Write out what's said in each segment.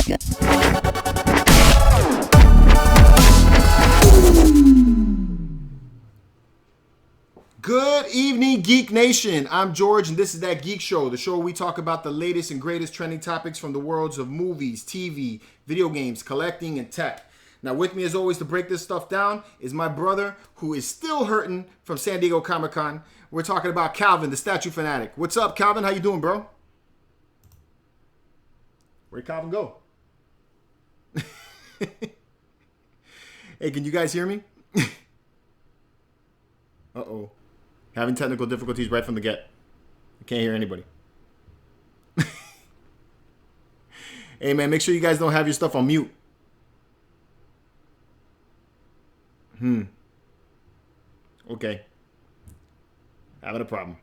Good evening, Geek Nation. I'm George, and this is That Geek Show, the show where we talk about the latest and greatest trending topics from the worlds of movies, TV, video games, collecting, and tech. Now, with me, as always, to break this stuff down is my brother, who is still hurting from San Diego Comic-Con. We're talking about Calvin, the statue fanatic. What's up, Calvin? How you doing, bro? Where'd Calvin go? Hey, can you guys hear me? Uh-oh. Having technical difficulties right from the get. I can't hear anybody. Hey, man, make sure you guys don't have your stuff on mute. Okay. Having a problem.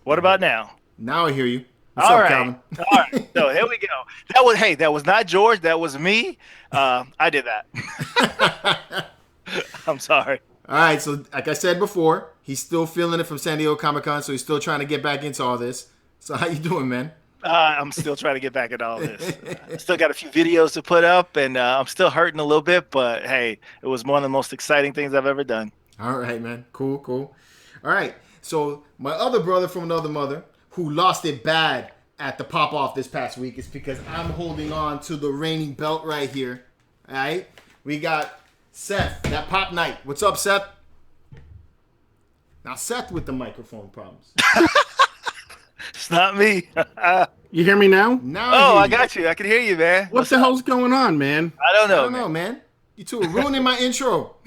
What about now? Now I hear you. What's All up, right. Calvin? All right. So here we go. That was not George. That was me. I did that. I'm sorry. All right, so like I said before, he's still feeling it from San Diego Comic-Con, so he's still trying to get back into all this. So how you doing, man? I'm still trying to get back at all this. Still got a few videos to put up, and I'm still hurting a little bit, but hey, it was one of the most exciting things I've ever done. All right, man. Cool. All right, so my other brother from another mother who lost it bad at the pop-off this past week is because I'm holding on to the reigning belt right here. All right? We got Seth, that pop night. What's up, Seth? Now, Seth with the microphone problems. It's not me. You hear me now? Now I got you. I can hear you, man. What the hell's going on, man? I don't know. I don't know, man. You two are ruining my intro.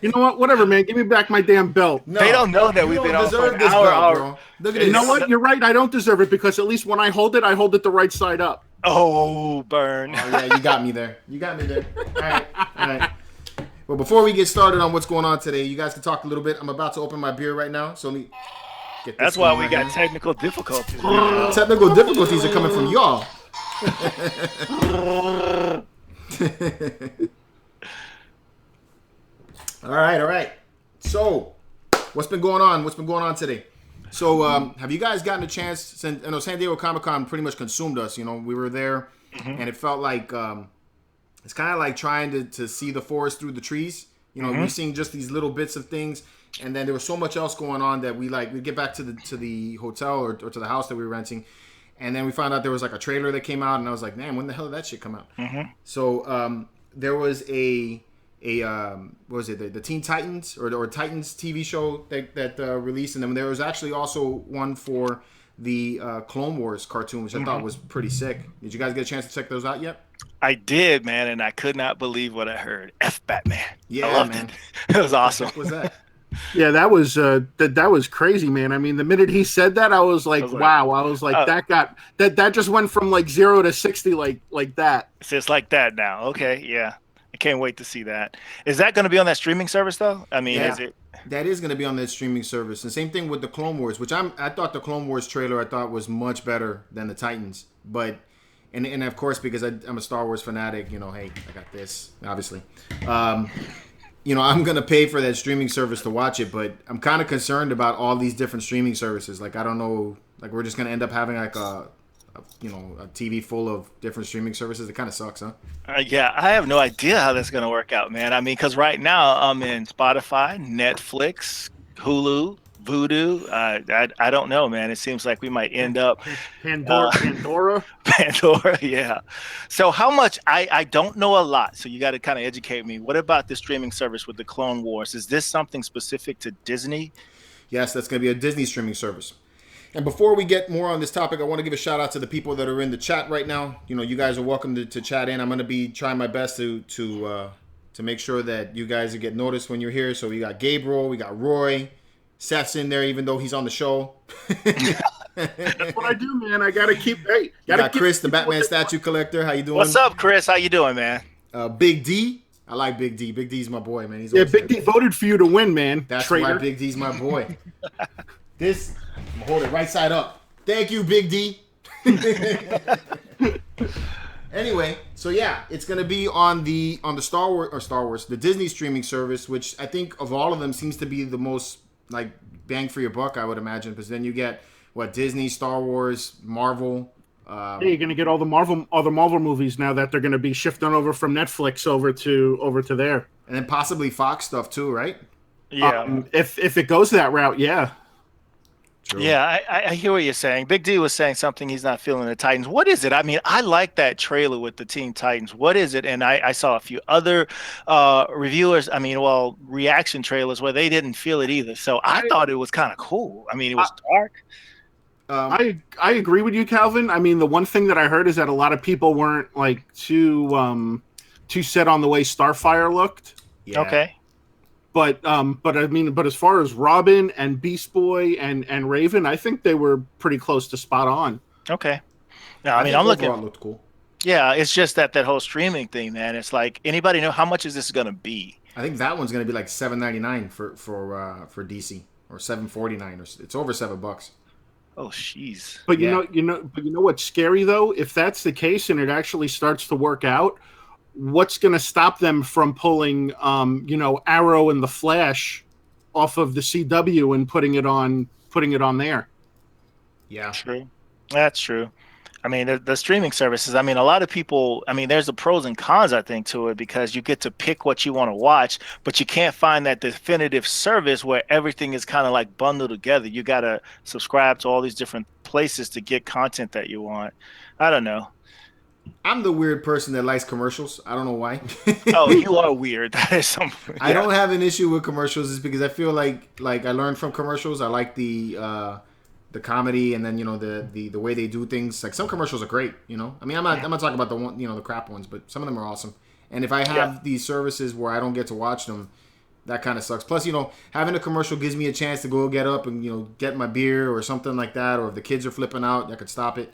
You know what? Whatever, man. Give me back my damn belt. No, They don't know that you we've don't been on for deserve an this hour. belt, bro. Look at this. You know what? You're right. I don't deserve it because at least when I hold it the right side up. Oh, burn. Oh, yeah, you got me there. All right. Well, before we get started on what's going on today, you guys can talk a little bit. I'm about to open my beer right now, so let me get this. That's why going we right got here. technical difficulties. Technical difficulties are coming from y'all. All right. So, what's been going on today? So, have you guys gotten a chance? Since San Diego Comic-Con pretty much consumed us. You know, we were there, and it felt like it's kind of like trying to see the forest through the trees. You know, we're seeing just these little bits of things, and then there was so much else going on that we get back to the hotel or to the house that we were renting, and then we found out there was like a trailer that came out, and I was like, man, when the hell did that shit come out? So there was what was it, the Teen Titans or Titans TV show that released, and then there was actually also one for the Clone Wars cartoon, which I thought was pretty sick. Did you guys get a chance to check those out yet? I did, man, and I could not believe what I heard. F Batman. Yeah, I loved man. It was awesome. What was that? Yeah, that was crazy, man. I mean, the minute he said that, I was like, wow. I was like, that just went from like 0 to 60 like that. So it's like that now. Okay, yeah. I can't wait to see that. Is that going to be on that streaming service though? I mean, Yeah. is it? That is going to be on that streaming service. And same thing with the Clone Wars, which I thought the Clone Wars trailer was much better than the Titans. But and of course, because I'm a Star Wars fanatic, you know, hey, I got this, obviously. You know, I'm going to pay for that streaming service to watch it, but I'm kind of concerned about all these different streaming services. Like, I don't know, like we're just going to end up having like a TV full of different streaming services. It kind of sucks, huh? Yeah, I have no idea how that's going to work out, man. I mean, because right now I'm in Spotify, Netflix, Hulu, Vudu. I don't know, man. It seems like we might end up Pandora. Pandora, yeah. So how much? I don't know a lot. So you got to kind of educate me. What about the streaming service with the Clone Wars? Is this something specific to Disney? Yes, that's going to be a Disney streaming service. And before we get more on this topic, I want to give a shout out to the people that are in the chat right now. You know, you guys are welcome to chat in. I'm going to be trying my best to make sure that you guys get noticed when you're here. So we got Gabriel, we got Roy, Seth's in there, even though he's on the show. That's what I do, man. I gotta keep. Hey, got Chris, the Batman statue collector. How you doing? What's up, Chris? How you doing, man? Big D. I like Big D. Big D's my boy, man. He's Big D voted for you to win, man. That's traitor. why Big D's my boy. I'm gonna hold it right side up. Thank you, Big D. Anyway, so yeah, it's gonna be on the Star Wars, the Disney streaming service, which I think of all of them seems to be the most like bang for your buck, I would imagine, because then you get Disney, Star Wars, Marvel, Yeah, you're going to get all the Marvel movies now that they're going to be shifting over from Netflix over to there, and then possibly Fox stuff too, right? Yeah. If it goes that route, yeah. True. Yeah, I hear what you're saying. Big D was saying something he's not feeling the Titans. What is it? I mean, I like that trailer with the Teen Titans. What is it? And I saw a few other reviewers, reaction trailers where they didn't feel it either. So I thought it was kind of cool. I mean, it was dark. I agree with you, Calvin. I mean, the one thing that I heard is that a lot of people weren't like too set on the way Starfire looked. Yeah. Okay. But as far as Robin and Beast Boy and Raven, I think they were pretty close to spot on. Okay. No, I mean, I'm looking. Looked cool. Yeah, it's just that whole streaming thing, man. It's like, anybody know how much is this going to be? I think that one's going to be like $7.99 for DC, or $7.49, or it's over $7. Oh, jeez. But you know what's scary though? If that's the case and it actually starts to work out, what's going to stop them from pulling, Arrow and the Flash off of the CW and putting it on there? Yeah, true. That's true. I mean, the streaming services, I mean, a lot of people, I mean, there's the pros and cons, I think, to it, because you get to pick what you want to watch, but you can't find that definitive service where everything is kind of like bundled together. You got to subscribe to all these different places to get content that you want. I don't know. I'm the weird person that likes commercials. I don't know why. Oh, you are weird. That is something. I don't have an issue with commercials, is because I feel like I learned from commercials. I like the comedy, and then the way they do things. Like, some commercials are great. I mean, I'm not talking about the one, the crap ones, but some of them are awesome. And if I have these services where I don't get to watch them, that kind of sucks. Plus, having a commercial gives me a chance to go get up and get my beer or something like that. Or if the kids are flipping out, I could stop it.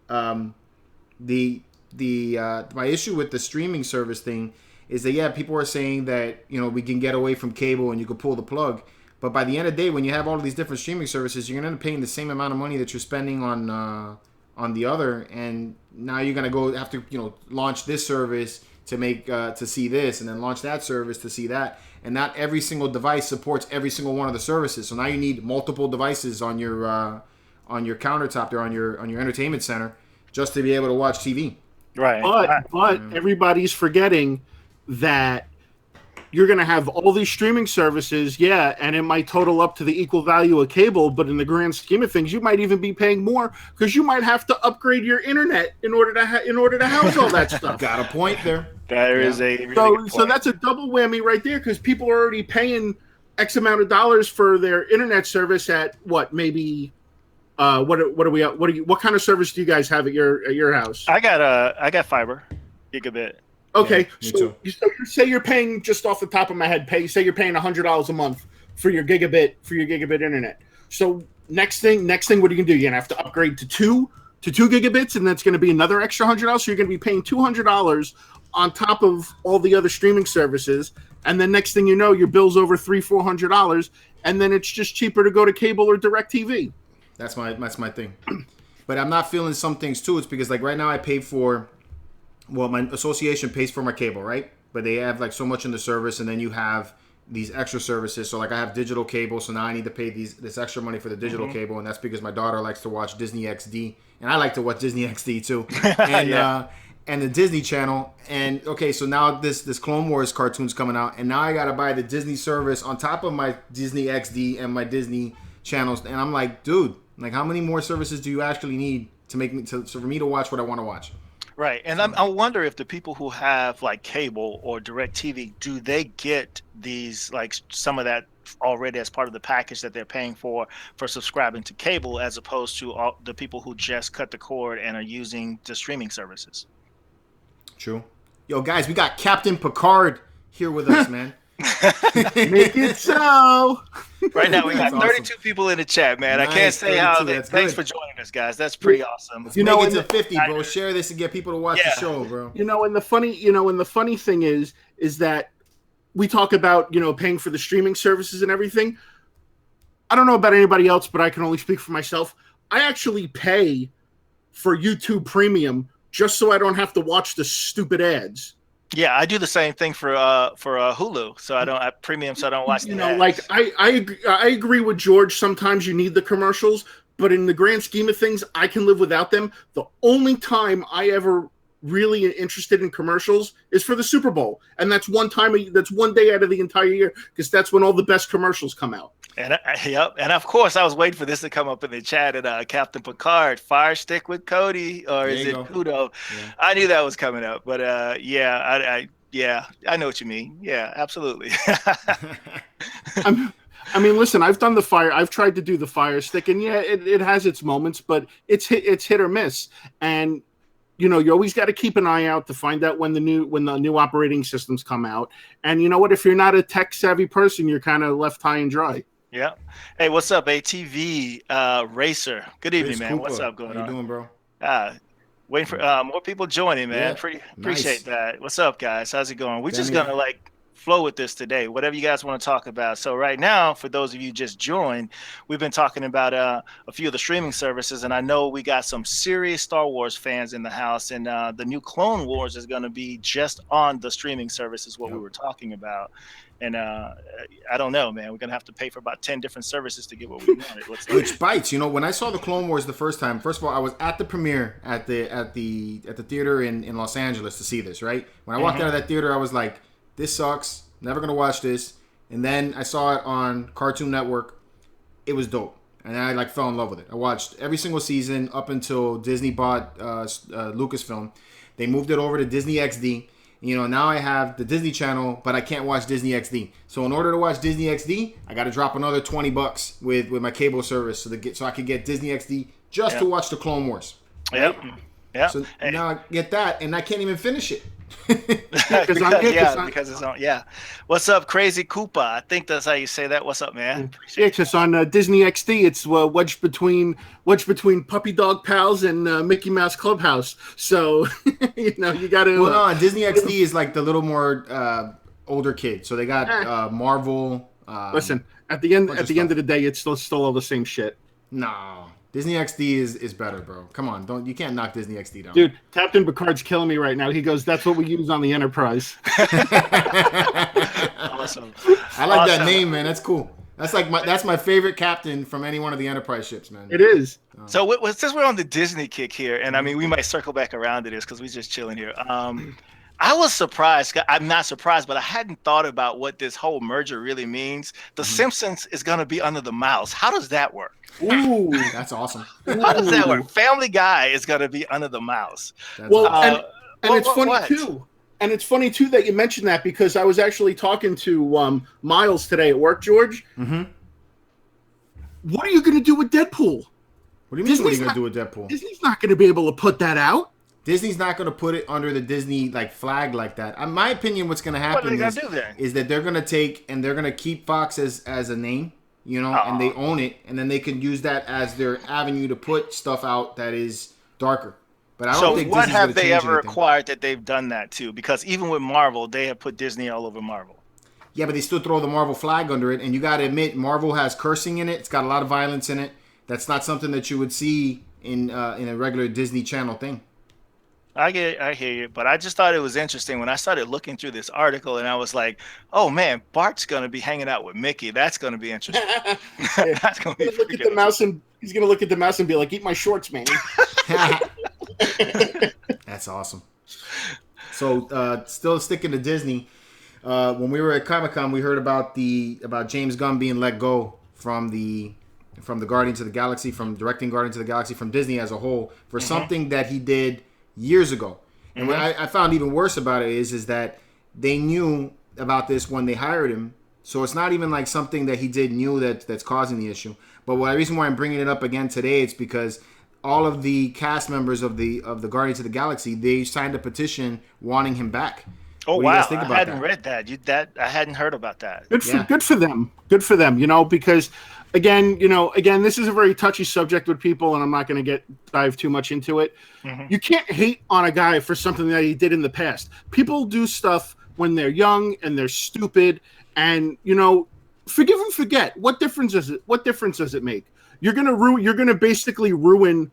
My issue with the streaming service thing is that people are saying that we can get away from cable and you can pull the plug, but by the end of the day, when you have all of these different streaming services, you're gonna end up paying the same amount of money that you're spending on the other, and now you're gonna have to launch this service to make to see this, and then launch that service to see that, and not every single device supports every single one of the services. So now you need multiple devices on your countertop or on your entertainment center just to be able to watch TV. Right. But everybody's forgetting that you're going to have all these streaming services, and it might total up to the equal value of cable, but in the grand scheme of things, you might even be paying more because you might have to upgrade your internet in order to house all that stuff. Got a point there. There is a really good point. So that's a double whammy right there, because people are already paying X amount of dollars for their internet service at what, maybe what kind of service do you guys have at your house? I got fiber, gigabit. Okay, so you say you're paying, just off the top of my head, say you're paying $100 a month for your gigabit internet. So next thing, what are you gonna do? You're gonna have to upgrade to two gigabits, and that's gonna be another extra $100. So you're gonna be paying $200 on top of all the other streaming services, and then next thing you know, your bill's over $300-400, and then it's just cheaper to go to cable or DirecTV. That's my thing. But I'm not feeling some things too. It's because, like, right now I pay for, my association pays for my cable, right? But they have like so much in the service, and then you have these extra services. So like, I have digital cable, so now I need to pay this extra money for the digital cable, and that's because my daughter likes to watch Disney XD, and I like to watch Disney XD too, and and the Disney Channel. And okay, so now this Clone Wars cartoon's coming out, and now I gotta buy the Disney service on top of my Disney XD and my Disney channels, and I'm like, dude, like, how many more services do you actually need to make me for me to watch what I want to watch? Right, and I wonder if the people who have like cable or DirecTV, do they get these, like, some of that already as part of the package that they're paying for subscribing to cable, as opposed to all the people who just cut the cord and are using the streaming services? True. Yo, guys, we got Captain Picard here with us, man. Make it so. Right now we got 32 awesome. People in the chat, man. Nice, I can't say how. Thanks good. for joining us, guys. That's pretty awesome. Let's make it to 50, bro. Share this and get people to watch the show, bro. And the funny thing is that we talk about, paying for the streaming services and everything. I don't know about anybody else, but I can only speak for myself. I actually pay for YouTube Premium just so I don't have to watch the stupid ads. Yeah, I do the same thing for Hulu, so I don't have premium, so I don't watch the ads. Like, I agree with George. Sometimes you need the commercials, but in the grand scheme of things, I can live without them. The only time I ever really interested in commercials is for the Super Bowl, and that's one day out of the entire year, because that's when all the best commercials come out. And yep, and of course I was waiting for this to come up in the chat. And Captain Picard, Fire Stick with Cody, or is it Kudo? Yeah. I knew that was coming up, but I know what you mean. Yeah, absolutely. I mean, listen, I've tried to do the Fire Stick, and yeah, it has its moments, but it's hit or miss. And you know, you always got to keep an eye out to find out when the new operating systems come out. And you know what? If you're not a tech savvy person, you're kind of left high and dry. Yeah. Hey, what's up, ATV Racer? Good evening, man. Cooper. What's up going on? How you doing, bro? Waiting for more people joining, man. Yeah. Appreciate that. What's up, guys? How's it going? We're just gonna flow with this today, whatever you guys want to talk about. So right now, for those of you just joined, we've been talking about a few of the streaming services, and I know we got some serious Star Wars fans in the house, and the new Clone Wars is going to be just on the streaming service is what we were talking about. And I don't know, man. We're gonna have to pay for about 10 different services to get what we wanted. Which bites, you know. When I saw the Clone Wars the first time, first of all, I was at the premiere at the theater in Los Angeles to see this. Right when I walked out of that theater, I was like, "This sucks. Never gonna watch this." And then I saw it on Cartoon Network. It was dope, and I fell in love with it. I watched every single season up until Disney bought Lucasfilm. They moved it over to Disney XD. You know, now I have the Disney Channel, but I can't watch Disney XD. So in order to watch Disney XD, I got to drop another $20 with my cable service so I could get Disney XD just to watch the Clone Wars. Right? Yep. So now I get that, and I can't even finish it. because it's on. Yeah. What's up, Crazy Koopa? I think that's how you say that. What's up, man? Yeah, because on Disney XD, it's wedged between Puppy Dog Pals and Mickey Mouse Clubhouse. So you know you got to. Well, no, Disney XD is like the little more older kid. So they got Marvel. Listen, at the end of the day, it's still all the same shit. No. Disney XD is better, bro. Come on, you can't knock Disney XD down. Dude, Captain Picard's killing me right now. He goes, "That's what we use on the Enterprise." Awesome. I like that name, man. That's cool. That's my favorite captain from any one of the Enterprise ships, man. It is. So since we're on the Disney kick here, and I mean we might circle back around to this because we're just chilling here. I was surprised. I'm not surprised, but I hadn't thought about what this whole merger really means. The Simpsons is going to be under the mouse. How does that work? Ooh, that's awesome. How does that work? Family Guy is going to be under the mouse. And it's funny too. And it's funny too that you mentioned that, because I was actually talking to Miles today at work, George. Mm-hmm. What are you going to do with Deadpool? What do you mean? What are you going to do with Deadpool? Disney's not going to be able to put that out. Disney's not going to put it under the Disney flag like that. In my opinion, what's going to happen is that they're going to take and they're going to keep Fox as a name, you know, and they own it, and then they can use that as their avenue to put stuff out that is darker. But I don't think what have they ever acquired that they've done that to? Because even with Marvel, they have put Disney all over Marvel. Yeah, but they still throw the Marvel flag under it, and you got to admit, Marvel has cursing in it. It's got a lot of violence in it. That's not something that you would see in a regular Disney Channel thing. I hear you, but I just thought it was interesting when I started looking through this article, and I was like, "Oh man, Bart's gonna be hanging out with Mickey. That's gonna be interesting." That's gonna be look at the mouse, and he's gonna look at the mouse and be like, "Eat my shorts, man." That's awesome. So, still sticking to Disney. When we were at Comic-Con, we heard about James Gunn being let go from the Guardians of the Galaxy, from directing Guardians of the Galaxy, from Disney as a whole, for something that he did years ago. And what I found even worse about it is that they knew about this when they hired him. So it's not even like something that he did new that's causing the issue. But the reason why I'm bringing it up again today, it's because all of the cast members of the Guardians of the Galaxy, they signed a petition wanting him back. Oh, wow. I hadn't read that. I hadn't heard about that. Good for them. Good for them, you know, because again, this is a very touchy subject with people, and I'm not going to dive too much into it. Mm-hmm. You can't hate on a guy for something that he did in the past. People do stuff when they're young and they're stupid, and, you know, forgive and forget. What difference does it make? You're going to basically ruin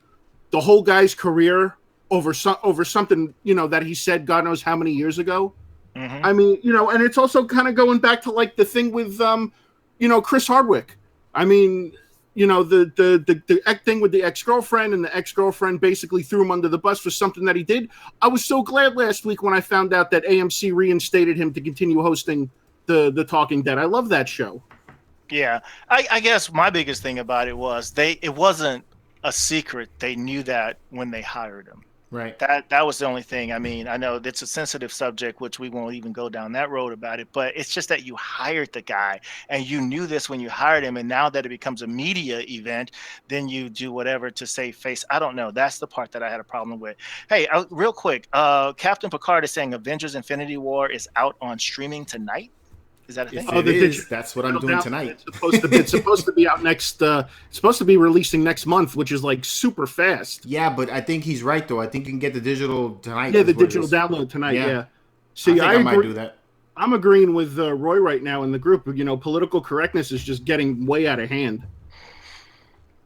the whole guy's career over something, you know, that he said God knows how many years ago. Mm-hmm. I mean, you know, and it's also kind of going back to like the thing with, you know, Chris Hardwick. I mean, the thing with the ex-girlfriend, and the ex-girlfriend basically threw him under the bus for something that he did. I was so glad last week when I found out that AMC reinstated him to continue hosting the Talking Dead. I love that show. Yeah, I guess my biggest thing about it was it wasn't a secret. They knew that when they hired him. Right. That was the only thing. I mean, I know it's a sensitive subject, which we won't even go down that road about it, but it's just that you hired the guy and you knew this when you hired him. And now that it becomes a media event, then you do whatever to save face. I don't know. That's the part that I had a problem with. Hey, real quick, Captain Picard is saying Avengers Infinity War is out on streaming tonight. Is that a thing? It is. That's what I'm doing tonight. It's supposed to be out next. It's supposed to be releasing next month, which is like super fast. Yeah, but I think he's right though. I think you can get the digital tonight. Yeah, the digital download tonight. Yeah. See, I might do that. I'm agreeing with Roy right now in the group. Political correctness is just getting way out of hand.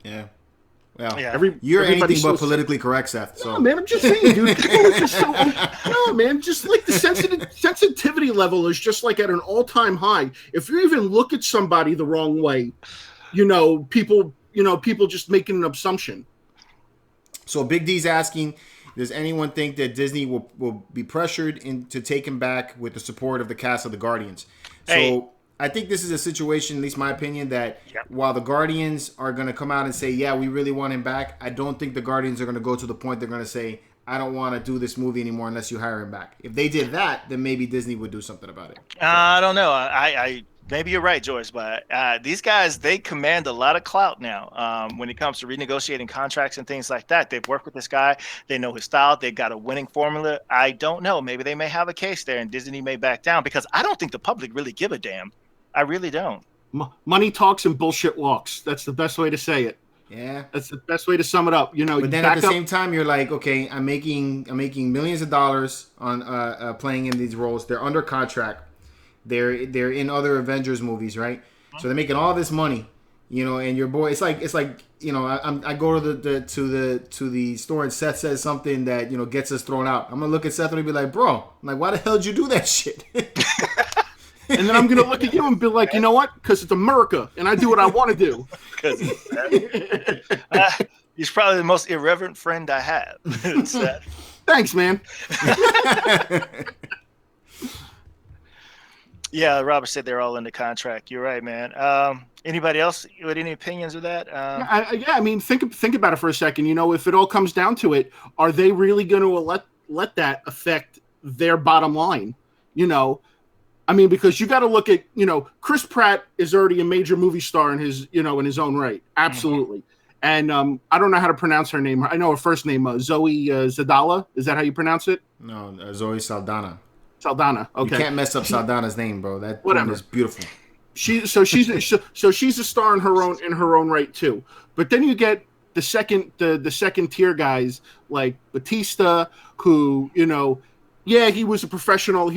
Yeah. Well, yeah. You're anything but politically correct, Seth. So. No, man, I'm just saying, dude. No, man, just like the sensitivity level is just like at an all-time high. If you even look at somebody the wrong way, people just making an assumption. So Big D's asking, does anyone think that Disney will be pressured into taking back with the support of the cast of the Guardians? So I think this is a situation, at least my opinion, that while the Guardians are going to come out and say, yeah, we really want him back, I don't think the Guardians are going to go to the point they're going to say, I don't want to do this movie anymore unless you hire him back. If they did that, then maybe Disney would do something about it. I don't know. I maybe you're right, Joyce, but these guys, they command a lot of clout now when it comes to renegotiating contracts and things like that. They've worked with this guy. They know his style. They've got a winning formula. I don't know. Maybe they may have a case there and Disney may back down because I don't think the public really give a damn. I really don't. Money talks and bullshit walks. That's the best way to say it. Yeah, that's the best way to sum it up. But then at the same time, you're like, okay, I'm making millions of dollars on playing in these roles. They're under contract. They're in other Avengers movies, right? So they're making all this money, And your boy, it's like I go to the store and Seth says something that gets us thrown out. I'm gonna look at Seth and be like, bro, I'm like, why the hell did you do that shit? And then I'm going to look at you and be like, you know what? Because it's America, and I do what I want to do. He's probably the most irreverent friend I have. Thanks, man. Yeah, Robert said they're all in the contract. You're right, man. Anybody else with any opinions of that? I mean, think about it for a second. If it all comes down to it, are they really going to let that affect their bottom line? I mean, because you got to look at, Chris Pratt is already a major movie star in his own right. Absolutely. Mm-hmm. And I don't know how to pronounce her name. I know her first name, Zoe Zadala. Is that how you pronounce it? No, Zoe Saldana. Saldana. Okay. You can't mess up Saldana's name, bro. That one is beautiful. She's a star in her own right too. But then you get the second tier guys like Batista, who, yeah, he was a professional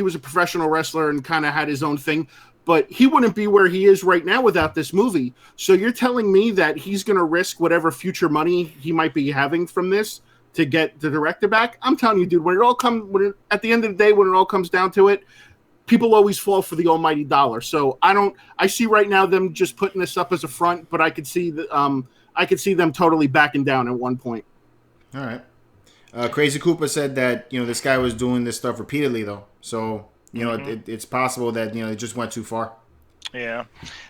wrestler and kind of had his own thing, but he wouldn't be where he is right now without this movie. So you're telling me that he's going to risk whatever future money he might be having from this to get the director back? I'm telling you, dude, at the end of the day, when it all comes down to it, people always fall for the almighty dollar. So I see right now them just putting this up as a front, but I could see them totally backing down at one point. All right. Crazy Cooper said that this guy was doing this stuff repeatedly though, so it's possible that it just went too far. Yeah,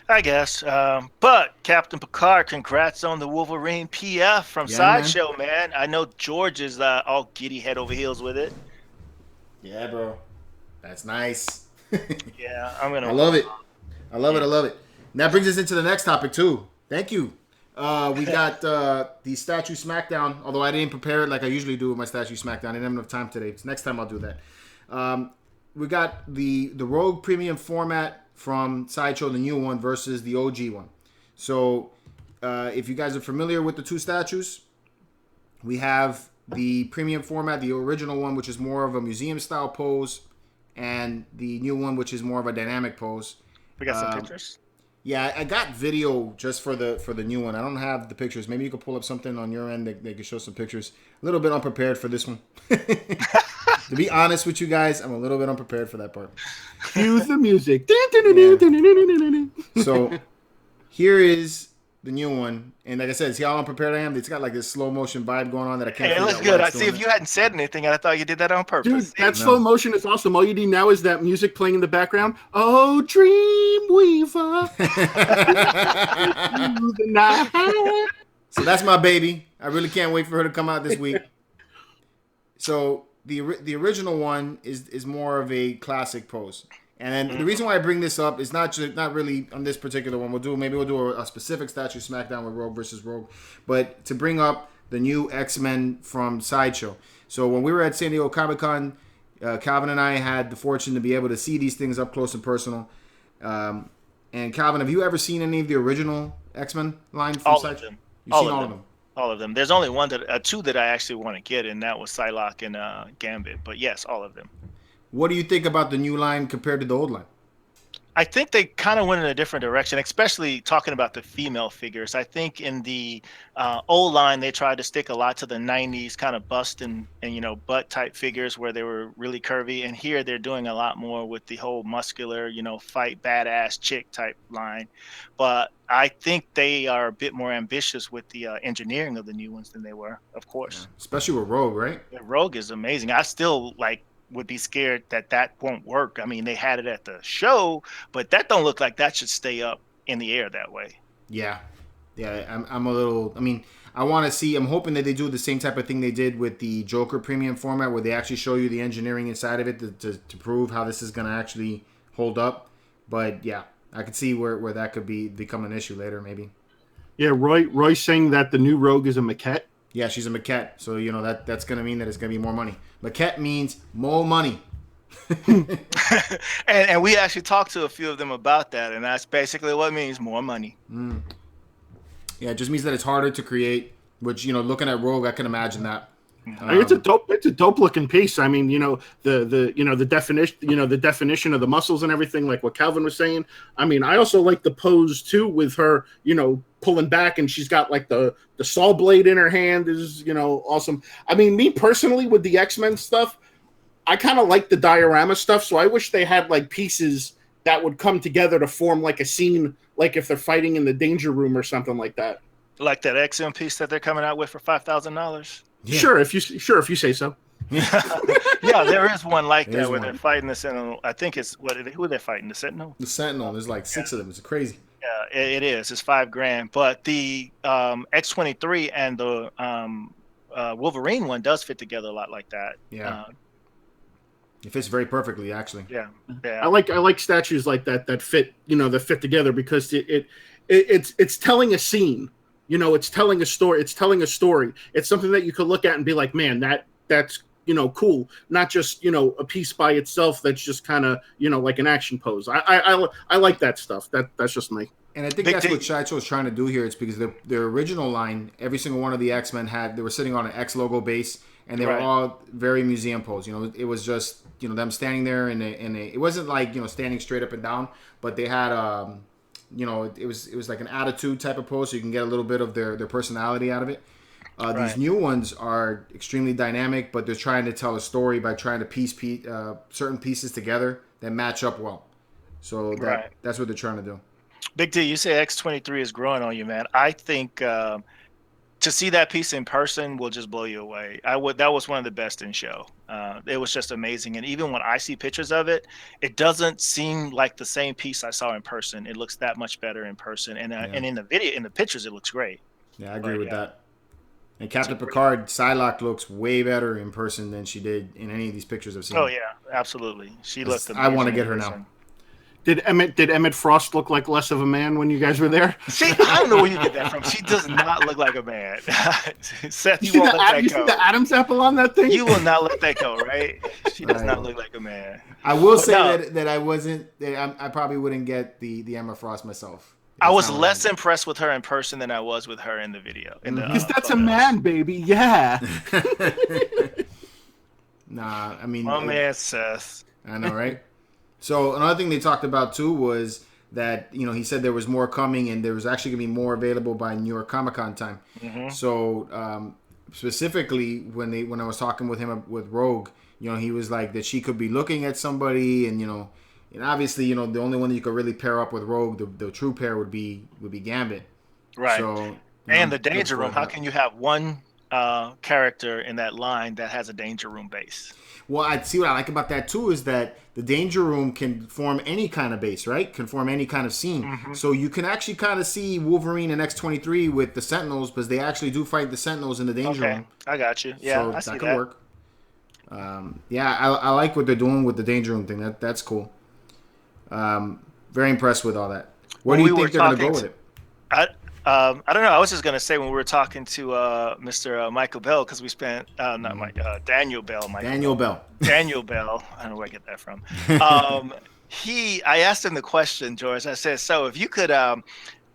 I guess. But Captain Picard, congrats on the Wolverine PF from Sideshow, man. I know George is all giddy head over heels with it. Yeah, bro, that's nice. Yeah, I love it. I love it. And that brings us into the next topic too. Thank you. We got the Statue Smackdown, although I didn't prepare it like I usually do with my Statue Smackdown. I didn't have enough time today. So next time I'll do that. We got the Rogue Premium format from Sideshow, the new one, versus the OG one. So if you guys are familiar with the two statues, we have the premium format, the original one, which is more of a museum-style pose, and the new one, which is more of a dynamic pose. We got some pictures. Yeah, I got video just for the new one. I don't have the pictures. Maybe you could pull up something on your end that could show some pictures. A little bit unprepared for this one. To be honest with you guys, I'm a little bit unprepared for that part. Cue the music. Yeah. So here is the new one, and like I said, see how unprepared I am. It's got like this slow motion vibe going on that I can't. Hey, it figure looks out good. why I it's see doing if it. you hadn't said anything, I thought you did that on purpose. Dude, that No. slow motion is awesome. All you need now is that music playing in the background. Oh, Dreamweaver, through the night. So that's my baby. I really can't wait for her to come out this week. So the original one is more of a classic pose. And then the reason why I bring this up is not really on this particular one. We'll do a specific statue SmackDown with Rogue versus Rogue, but to bring up the new X-Men from Sideshow. So when we were at San Diego Comic-Con, Calvin and I had the fortune to be able to see these things up close and personal. And Calvin, have you ever seen any of the original X-Men line from All Sideshow? of them. You've seen all of them. All of them. There's only two that I actually want to get, and that was Psylocke and Gambit. But yes, all of them. What do you think about the new line compared to the old line? I think they kind of went in a different direction, especially talking about the female figures. I think in the old line, they tried to stick a lot to the 90s kind of bust and butt type figures where they were really curvy. And here they're doing a lot more with the whole muscular, fight badass chick type line. But I think they are a bit more ambitious with the engineering of the new ones than they were, of course. Yeah. Especially with Rogue, right? Yeah, Rogue is amazing. I still would be scared that won't work. I mean, they had it at the show, but that don't look like that should stay up in the air that way. Yeah. I'm a little. I mean, I want to see. I'm hoping that they do the same type of thing they did with the Joker premium format, where they actually show you the engineering inside of it to prove how this is going to actually hold up. But yeah, I could see where that could become an issue later, maybe. Yeah, Roy's saying that the new Rogue is a maquette. Yeah, she's a maquette, so that's going to mean that it's going to be more money. Maquette means more money. and we actually talked to a few of them about that, and that's basically what it means, more money. Yeah, it just means that it's harder to create, which, looking at Rogue, I can imagine that. It's a dope looking piece. I mean, the definition of the muscles and everything, like what Calvin was saying. I mean, I also like the pose too with her, pulling back, and she's got like the saw blade in her hand is, awesome. I mean, me personally with the X-Men stuff, I kind of like the diorama stuff, so I wish they had like pieces that would come together to form like a scene, like if they're fighting in the danger room or something like that. Like that XM piece that they're coming out with for $5,000. Yeah. Sure, if you say so. Yeah, there is one like There's that where one. they're fighting the Sentinel. I think it's who are they fighting? The Sentinel? The Sentinel, there's like 6 of them. It's crazy. Yeah, it is. It's $5,000. But the X-23 and the Wolverine one does fit together a lot like that. Yeah. It fits very perfectly, actually. Yeah. I like statues like that fit, that fit together because it's telling a scene. It's telling a story. It's something that you could look at and be like, man, that's cool. Not just a piece by itself that's just kind of like an action pose. I like that stuff. That's just me. And I think that's what Sideshow is trying to do here. It's because their original line, every single one of the X-Men they were sitting on an X logo base, and they were all very museum pose. It was just them standing there in a. It wasn't like standing straight up and down, but they had it was like an attitude type of pose, so you can get a little bit of their personality out of it. These new ones are extremely dynamic, but they're trying to tell a story by trying to piece certain pieces together that match up well. So that's what they're trying to do. Big D, you say X-23 is growing on you, man. I think to see that piece in person will just blow you away. That was one of the best in show. It was just amazing. And even when I see pictures of it, it doesn't seem like the same piece I saw in person. It looks that much better in person. And and in the pictures, it looks great. Yeah, I agree with that. And Captain Picard, Psylocke looks way better in person than she did in any of these pictures I've seen. Oh yeah, absolutely. She looked amazing. I want to get her now. Did Emmett Frost look like less of a man when you guys were there? See, I don't know where you get that from. She does not look like a man. Seth, you won't let that go. You see the Adam's apple on that thing? You will not let that go, right? She does not look like a man. I will say that I wasn't. I probably wouldn't get the Emma Frost myself. I was less impressed with her in person than I was with her in the video. Because that's a man, baby. Yeah. Nah, I mean. Oh man, Seth. I know, right? So another thing they talked about too was that he said there was more coming and there was actually gonna be more available by New York Comic Con time. Mm-hmm. So specifically when I was talking with him with Rogue, he was like that she could be looking at somebody and and obviously the only one that you could really pair up with Rogue, the true pair would be Gambit. Right. So, and the danger room. How can you have one character in that line that has a danger room base? Well, I see what I like about that too is that the danger room can form any kind of base, right? Can form any kind of scene. Mm-hmm. So you can actually kind of see Wolverine and X-23 with the Sentinels, because they actually do fight the Sentinels in the danger room. I got you. Yeah, so I see that could work. Yeah, I like what they're doing with the danger room thing. That's cool. Very impressed with all that. Where do you think they're going to go with it? I don't know. I was just gonna say when we were talking to Mr. Michael Bell, because we spent not Mike Daniel Bell. Daniel Bell. Daniel Bell. I don't know where I get that from. I asked him the question, George. I said, so if you could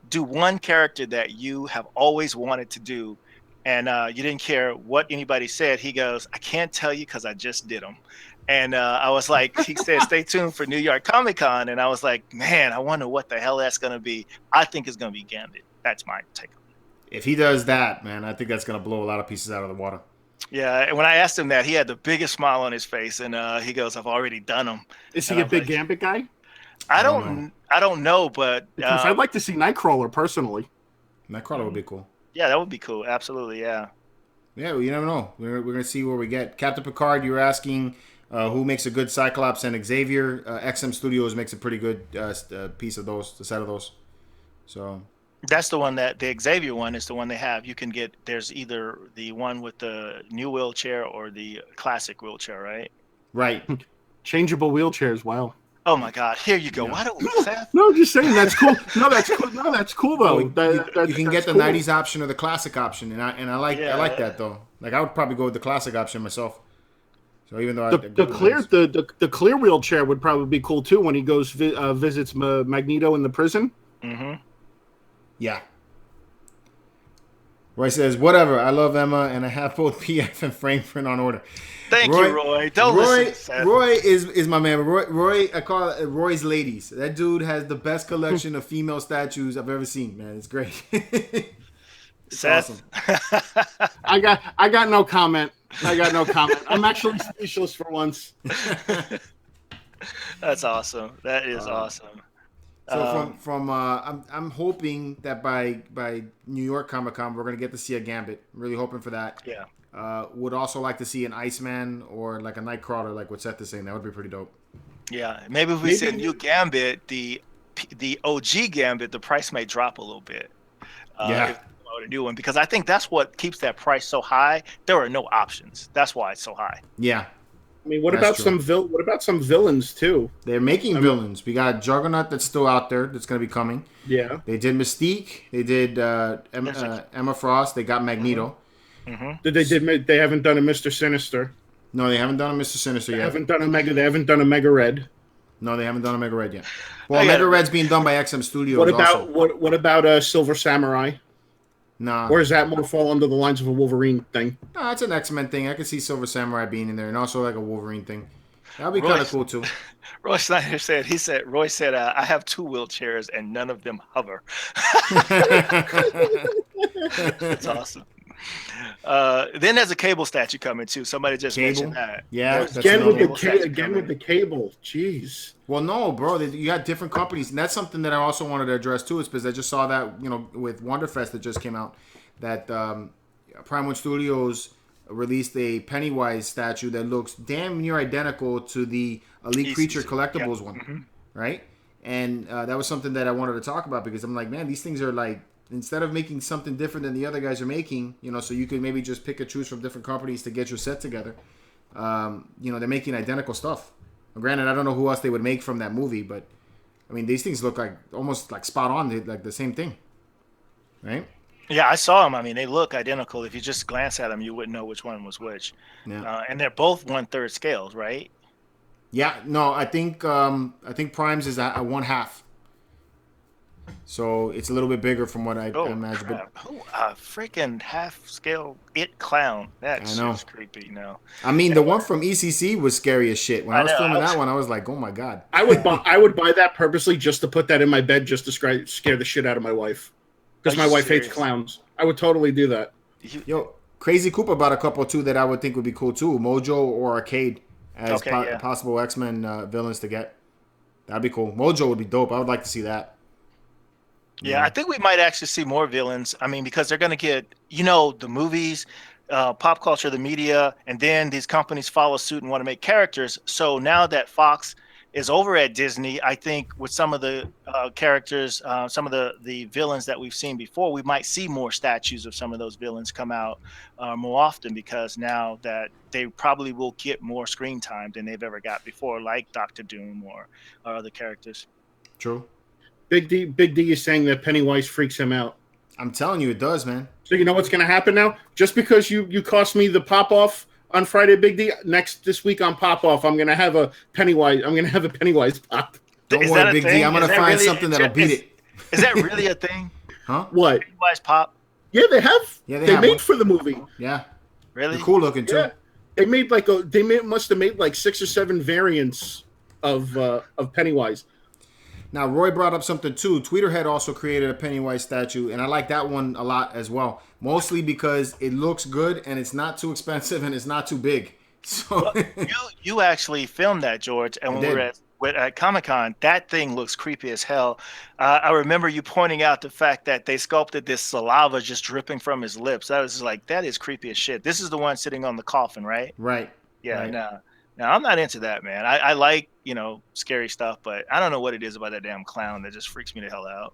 do one character that you have always wanted to do, and you didn't care what anybody said, he goes, I can't tell you because I just did them. And I was like, he said, stay tuned for New York Comic Con. And I was like, man, I wonder what the hell that's going to be. I think it's going to be Gambit. That's my take on it. If he does that, man, I think that's going to blow a lot of pieces out of the water. Yeah, and when I asked him that, he had the biggest smile on his face, and he goes, "I've already done them." Is he a big Gambit guy? I don't know, but because I'd like to see Nightcrawler personally. Nightcrawler would be cool. Yeah, that would be cool. Absolutely, yeah. Yeah, well, you never know. We're going to see where we get. Captain Picard, you were asking who makes a good Cyclops and Xavier. XM Studios makes a pretty good piece of those, the set of those. So that's the one that the Xavier one is the one they have. You can get, there's either the one with the new wheelchair or the classic wheelchair, right? Right. Changeable wheelchairs. Wow. Oh my God! Here you go. Yeah. Why don't we? No, just saying that's cool. No, that's cool. No, that's cool though. You can get the cool. 90s option or the classic option, and I like that though. Like I would probably go with the classic option myself. So even though the clear wheelchair would probably be cool too when he goes visits Magneto in the prison. Mm-hmm. Yeah. Roy says, whatever. I love Emma, and I have both PF and frame print on order. Thank you, Roy. Don't listen. Roy is my man. Roy, I call it Roy's Ladies. That dude has the best collection of female statues I've ever seen, man. It's great. It's Seth? awesome. I got no comment. I'm actually speechless for once. That's awesome. That is awesome. So I'm hoping that by New York Comic Con we're gonna get to see a Gambit. I'm really hoping for that. Yeah. Would also like to see an Iceman or like a Nightcrawler, like what Seth is saying. That would be pretty dope. Yeah, maybe if we see a new Gambit, the OG Gambit, the price may drop a little bit. If a new one, because I think that's what keeps that price so high. There are no options. That's why it's so high. Yeah. I mean, what about some villains too? They're making villains. We got Juggernaut that's still out there. That's going to be coming. Yeah. They did Mystique. They did Emma Frost. They got Magneto. Mm-hmm. They haven't done a Mr. Sinister. No, they haven't done a Mr. Sinister yet. They haven't done a Mega Red. No, they haven't done a Mega Red yet. Well, Mega Red's being done by XM Studios. What about Silver Samurai? Nah. Or does that more fall under the lines of a Wolverine thing? No, it's an X-Men thing. I could see Silver Samurai being in there, and also like a Wolverine thing. That would be kind of cool too. Roy Snyder said, Roy said, I have 2 wheelchairs and none of them hover. That's awesome. Then there's a Cable statue coming too. Somebody just mentioned that. Yeah. Again with the Cable. Jeez. Well, no, bro. You got different companies, and that's something that I also wanted to address too. Is because I just saw that with Wonderfest that just came out, that Prime One Studios released a Pennywise statue that looks damn near identical to the Elite Creature Collectibles one, right? And that was something that I wanted to talk about because I'm like, man, these things are like, instead of making something different than the other guys are making, so you could maybe just pick and choose from different companies to get your set together. They're making identical stuff. Granted, I don't know who else they would make from that movie, but I mean, these things look like almost like spot on, like the same thing, right? Yeah, I saw them. I mean, they look identical. If you just glance at them, you wouldn't know which one was which. Yeah. And they're both 1/3 scales, right? Yeah. No, I think Prime's is at 1/2. So it's a little bit bigger from what I imagine. But freaking half scale clown. That's just creepy. No. I mean, the one from ECC was scary as shit. When I was filming that one, I was like, oh my God. I would buy that purposely just to put that in my bed just to scare the shit out of my wife. Because my wife hates clowns. I would totally do that. Yo, Crazy Cooper bought a couple too that I would think would be cool too. Mojo or Arcade as possible X-Men villains to get. That'd be cool. Mojo would be dope. I would like to see that. Yeah, I think we might actually see more villains. I mean, because they're going to get, the movies, pop culture, the media, and then these companies follow suit and want to make characters. So now that Fox is over at Disney, I think with some of the characters, some of the villains that we've seen before, we might see more statues of some of those villains come out more often, because now that they probably will get more screen time than they've ever got before, like Doctor Doom or other characters. True. Big D is saying that Pennywise freaks him out. I'm telling you, it does, man. So you know what's going to happen now? Just because you cost me the pop off on Friday, Big D, this week on pop off, I'm going to have a Pennywise. I'm going to have a Pennywise pop. Don't worry, Big D. I'm going to find something that'll beat it. Is that really a thing? Huh? What? Pennywise pop? Yeah, they have. Yeah, they have made one. for the movie. Yeah. Really? They're cool looking too. Yeah. They made must have made like 6 or 7 variants of Pennywise. Now, Roy brought up something too. Tweeterhead also created a Pennywise statue, and I like that one a lot as well. Mostly because it looks good and it's not too expensive and it's not too big. So you actually filmed that, George, and when we were at Comic-Con, that thing looks creepy as hell. I remember you pointing out the fact that they sculpted this saliva just dripping from his lips. I was just like, that is creepy as shit. This is the one sitting on the coffin, right? Right. Yeah, right. no. Now, I'm not into that, man. I like, scary stuff, but I don't know what it is about that damn clown that just freaks me the hell out.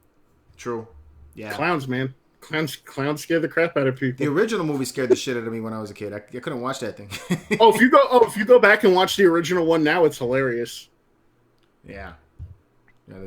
True. Yeah. Clowns, man. Clowns scare the crap out of people. The original movie scared the shit out of me when I was a kid. I couldn't watch that thing. If you go back and watch the original one now, it's hilarious. Yeah.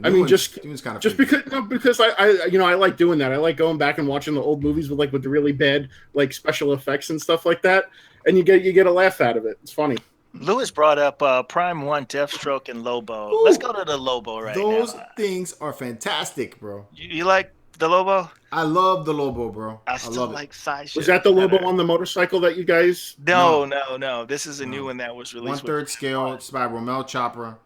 I mean, just kind of because I like doing that. I like going back and watching the old movies with the really bad special effects and stuff like that, and you get a laugh out of it. It's funny. Lewis brought up Prime 1, Deathstroke, and Lobo. Ooh, let's go to the Lobo now. Those things are fantastic, bro. You like the Lobo? I love the Lobo, bro. I still like Sideshow. Was that the Lobo on the motorcycle that you guys? No. This is a new one that was released. 1/3 scale. It's by Romel Chopra.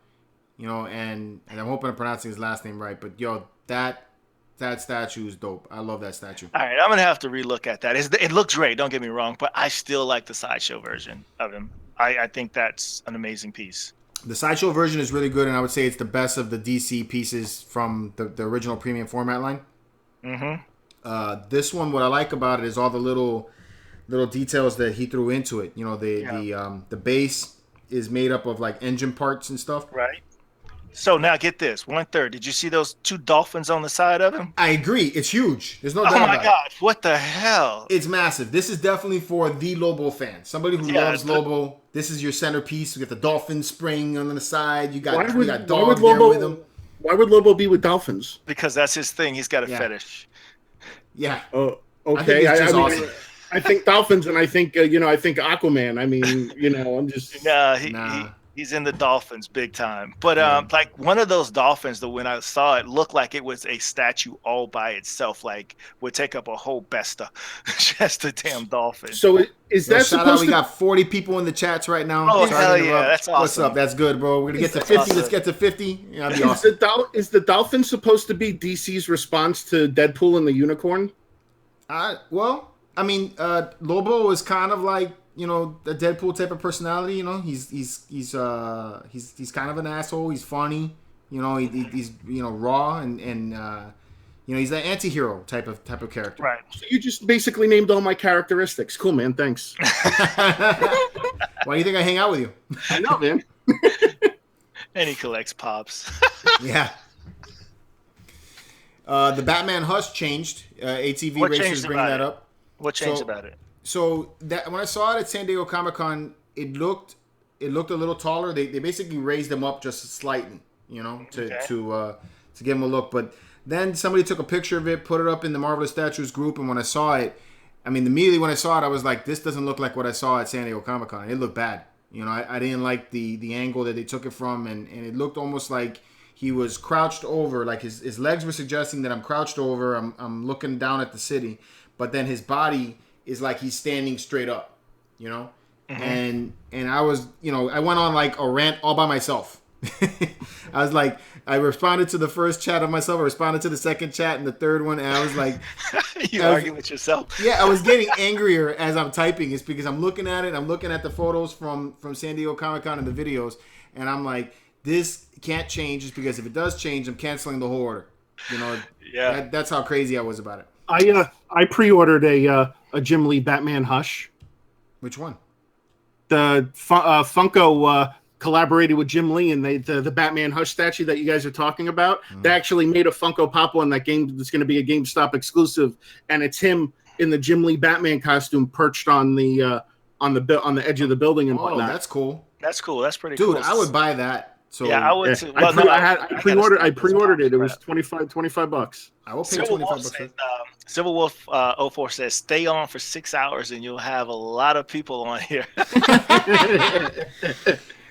And I'm hoping I'm pronouncing his last name right. But that statue is dope. I love that statue. All right, I'm gonna have to relook at that. It looks great. Don't get me wrong, but I still like the Sideshow version of him. I think that's an amazing piece. The Sideshow version is really good, and I would say it's the best of the DC pieces from the original premium format line. Mm-hmm. This one, what I like about it is all the little details that he threw into it. The base is made up of engine parts and stuff. Right. So now get this, 1/3. Did you see those 2 dolphins on the side of him? I agree. It's huge. There's no doubt about it. Oh my God. It. What the hell? It's massive. This is definitely for the Lobo fan. Somebody who loves Lobo. This is your centerpiece. You got the dolphin spring on the side. You got dog there with him. Why would Lobo be with dolphins? Because that's his thing. He's got a fetish. Yeah. Oh, okay. Awesome. I think dolphins, and I think Aquaman. I mean, I'm just He's in the dolphins big time. But one of those dolphins, when I saw it, looked like it was a statue all by itself. Would take up a whole Besta, just a damn dolphin. So is that shout out? We got 40 people in the chats right now. Oh hell yeah, that's awesome. What's up? That's good, bro. We're gonna get to 50. Awesome. Let's get to 50. That'd be awesome. Is the dolphin supposed to be DC's response to Deadpool and the Unicorn? Well, I mean, Lobo is kind of like a Deadpool type of personality. He's kind of an asshole. He's funny. He's raw and he's an anti-hero type of character. Right. So you just basically named all my characteristics. Cool, man. Thanks. Why do you think I hang out with you? I know, man. And he collects pops. Yeah. The Batman Hush changed. ATV Racers bringing that up. What changed about it? So that when I saw it at San Diego Comic-Con, it looked a little taller. They basically raised them up just slightly, to give them a look. But then somebody took a picture of it, put it up in the Marvelous Statues group, and when I saw it, immediately when I saw it, I was like, this doesn't look like what I saw at San Diego Comic-Con. It looked bad. I didn't like the angle that they took it from, and it looked almost like he was crouched over, like his legs were suggesting that I'm crouched over, I'm looking down at the city, but then his body is like he's standing straight up, Mm-hmm. And I was, I went on a rant all by myself. I was like, I responded to the first chat of myself, I responded to the second chat and the third one, and I was like... You argue with yourself. Yeah, I was getting angrier as I'm typing. It's because I'm looking at it, I'm looking at the photos from San Diego Comic-Con and the videos, and I'm like, this can't change just because if it does change, I'm canceling the whole order. You know, Yeah. that's how crazy I was about it. I pre-ordered a Jim Lee Batman Hush. Which one? The Funko collaborated with Jim Lee, and the Batman Hush statue that you guys are talking about. They actually made a Funko Pop one that's going to be a GameStop exclusive, and it's him in the Jim Lee Batman costume perched on the edge of the building and whatnot. That's cool. That's cool. That's pretty cool. Dude, I would buy that. So yeah, I would too. Well, I pre-ordered it. It was $25. I will pay $25 for it. Civil Wolf 04 says, stay on for 6 hours and you'll have a lot of people on here.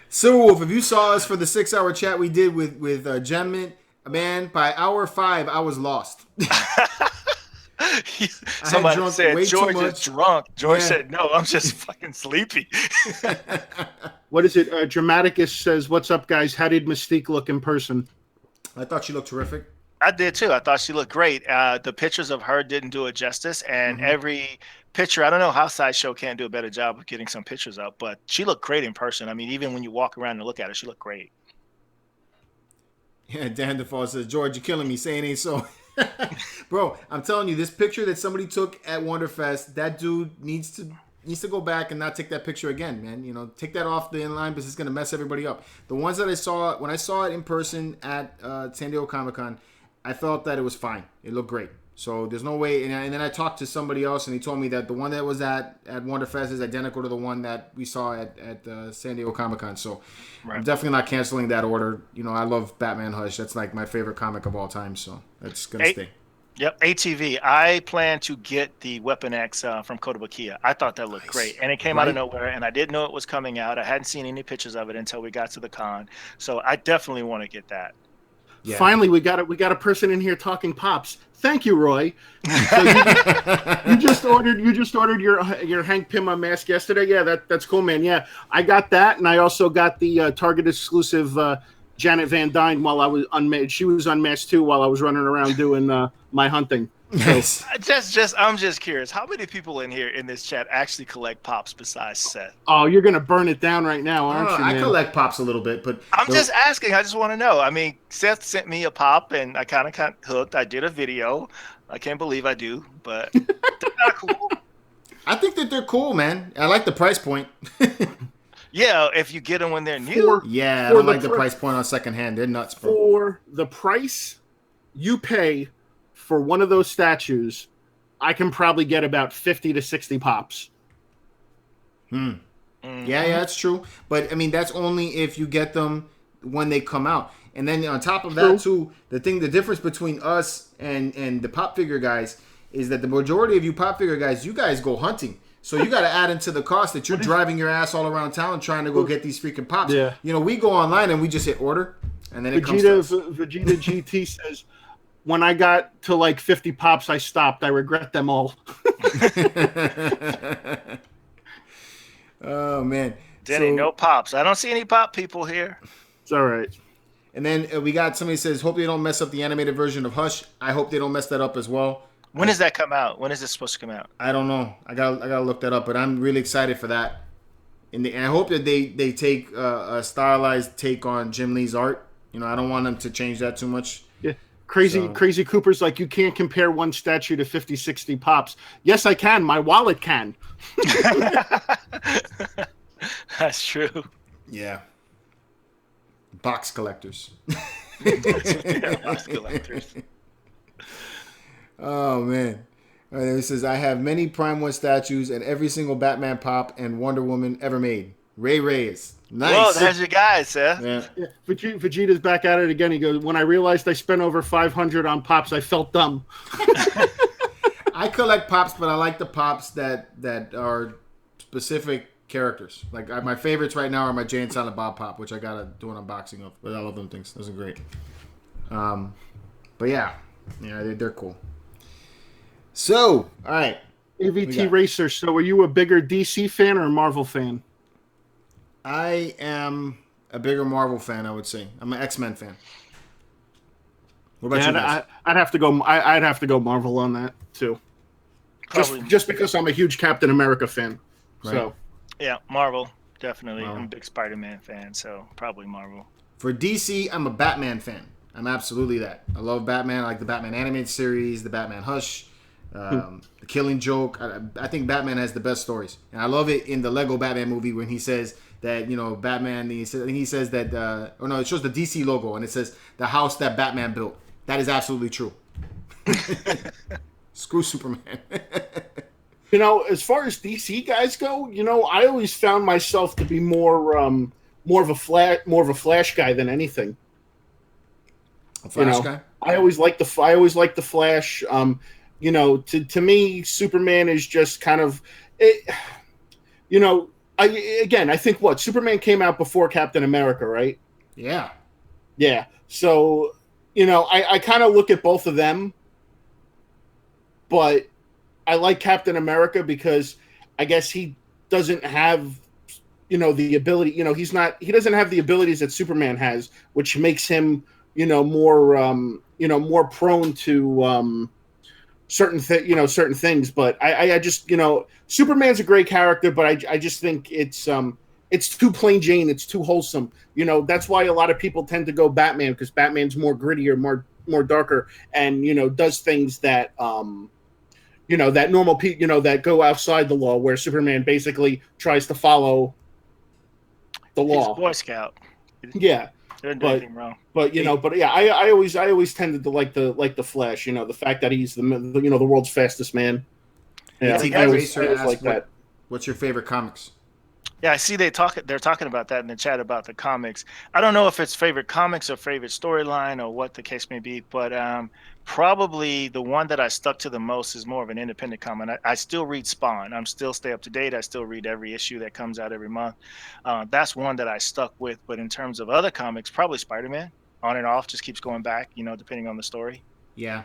Civil Wolf, if you saw us for the 6-hour chat we did with Gem, man, by hour 5, I was lost. Somebody said George is drunk. George said, no, I'm just fucking sleepy. What is it? Dramaticus says, what's up, guys? How did Mystique look in person? I thought she looked terrific. I did too. I thought she looked great. The pictures of her didn't do it justice, and every picture, I don't know how Sideshow can't do a better job of getting some pictures up, but she looked great in person. I mean, even when you walk around and look at her, she looked great. Yeah, Dan DeFall says, George, you're killing me. Say it ain't so. Bro, I'm telling you, this picture that somebody took at Wonderfest, that dude needs to go back and not take that picture again, man. You know, take that off the inline because it's gonna mess everybody up. The ones that I saw when I saw it in person at San Diego Comic-Con, I thought that it was fine. It looked great. So there's no way. And then I talked to somebody else, and he told me that the one that was at Wonderfest is identical to the one that we saw at San Diego Comic-Con. So I'm definitely not canceling that order. You know, I love Batman Hush. That's like my favorite comic of all time. So that's gonna stay. Yep, ATV. I plan to get the Weapon X from Kotobukiya. I thought that looked great, and it came out of nowhere, and I didn't know it was coming out. I hadn't seen any pictures of it until we got to the con. So I definitely want to get that. Yeah. Finally, we got a person in here talking pops. Thank you, Roy. So you just ordered your Hank Pym mask yesterday. Yeah, that's cool, man. Yeah, I got that, and I also got the Target exclusive Janet Van Dyne while I was unmasked. She was unmasked too while I was running around doing my hunting. Nice. I'm just curious. How many people in here in this chat actually collect pops besides Seth? Oh, you're gonna burn it down right now, aren't you, man? I collect pops a little bit, but I'm just asking. I just want to know. I mean, Seth sent me a pop, and I kind of got hooked. I did a video. I can't believe I do, but they're not cool. I think that they're cool, man. I like the price point. Yeah, if you get them when they're new. I don't like the price point on secondhand. They're nuts, bro. For the price you pay for one of those statues, I can probably get about 50 to 60 pops. Yeah, that's true. But I mean, that's only if you get them when they come out. And then on top of that too, the difference between us and the pop figure guys is that the majority of you pop figure guys, you guys go hunting. So you got to add into the cost that you're driving your ass all around town trying to go get these freaking pops. Yeah. You know, we go online and we just hit order, and then it comes to us. Vegeta GT says, when I got to like 50 pops, I stopped. I regret them all. Oh, man. Denny, no pops. I don't see any pop people here. It's all right. And then we got somebody says, hope they don't mess up the animated version of Hush. I hope they don't mess that up as well. When does that come out? When is it supposed to come out? I don't know. I gotta look that up, but I'm really excited for that. And I hope that they take a stylized take on Jim Lee's art. You know, I don't want them to change that too much. Yeah. Crazy Cooper's like, you can't compare one statue to 50, 60 pops. Yes, I can. My wallet can. That's true. Yeah. Box collectors. Box collectors. Oh, man. All right, it says, I have many Prime 1 statues and every single Batman pop and Wonder Woman ever made. Ray Reyes. Nice. Whoa, there's your guy, Seth. Yeah. Vegeta's back at it again. He goes, when I realized I spent over 500 on pops, I felt dumb. I collect pops, but I like the pops that are specific characters. Like my favorites right now are my Jay and Silent Bob pop, which I gotta do an unboxing of. But I love them things. Those are great. But yeah, they're cool. So, all right. AVT Racer. So, are you a bigger DC fan or a Marvel fan? I am a bigger Marvel fan, I would say. I'm an X-Men fan. What about you guys? I'd have to go. I'd have to go Marvel on that too. Just because I'm a huge Captain America fan. Right. So. Yeah, Marvel, definitely. I'm a big Spider-Man fan, so probably Marvel. For DC, I'm a Batman fan. I'm absolutely that. I love Batman. I like the Batman animated series, the Batman Hush, the Killing Joke. I think Batman has the best stories, and I love it in the Lego Batman movie when he says that Batman. He says that. Oh no, it shows the DC logo and it says the house that Batman built. That is absolutely true. Screw Superman. As far as DC guys go, I always found myself to be more of a Flash guy than anything. A Flash guy. I always liked the Flash. To me, Superman is just kind of it. I think Superman came out before Captain America, right? Yeah. Yeah. So I kind of look at both of them, but I like Captain America because I guess he doesn't have, the ability. He doesn't have the abilities that Superman has, which makes him, more prone to certain things. But I just, Superman's a great character, but I just think it's too plain Jane. It's too wholesome. That's why a lot of people tend to go Batman, because Batman's more grittier, more darker, and does things that that normal people, that go outside the law, where Superman basically tries to follow the law. He's a Boy Scout. Yeah. Didn't do anything wrong. But I always tended to like the Flash. The fact that he's the world's fastest man. Yeah, I always like that. What's your favorite comics? Yeah, I see they're talking about that in the chat about the comics. I don't know if it's favorite comics or favorite storyline or what the case may be, but probably the one that I stuck to the most is more of an independent comic. I still read Spawn. I'm still stay up to date. I still read every issue that comes out every month. That's one that I stuck with. But in terms of other comics, probably Spider-Man. On and off, just keeps going back, depending on the story. Yeah,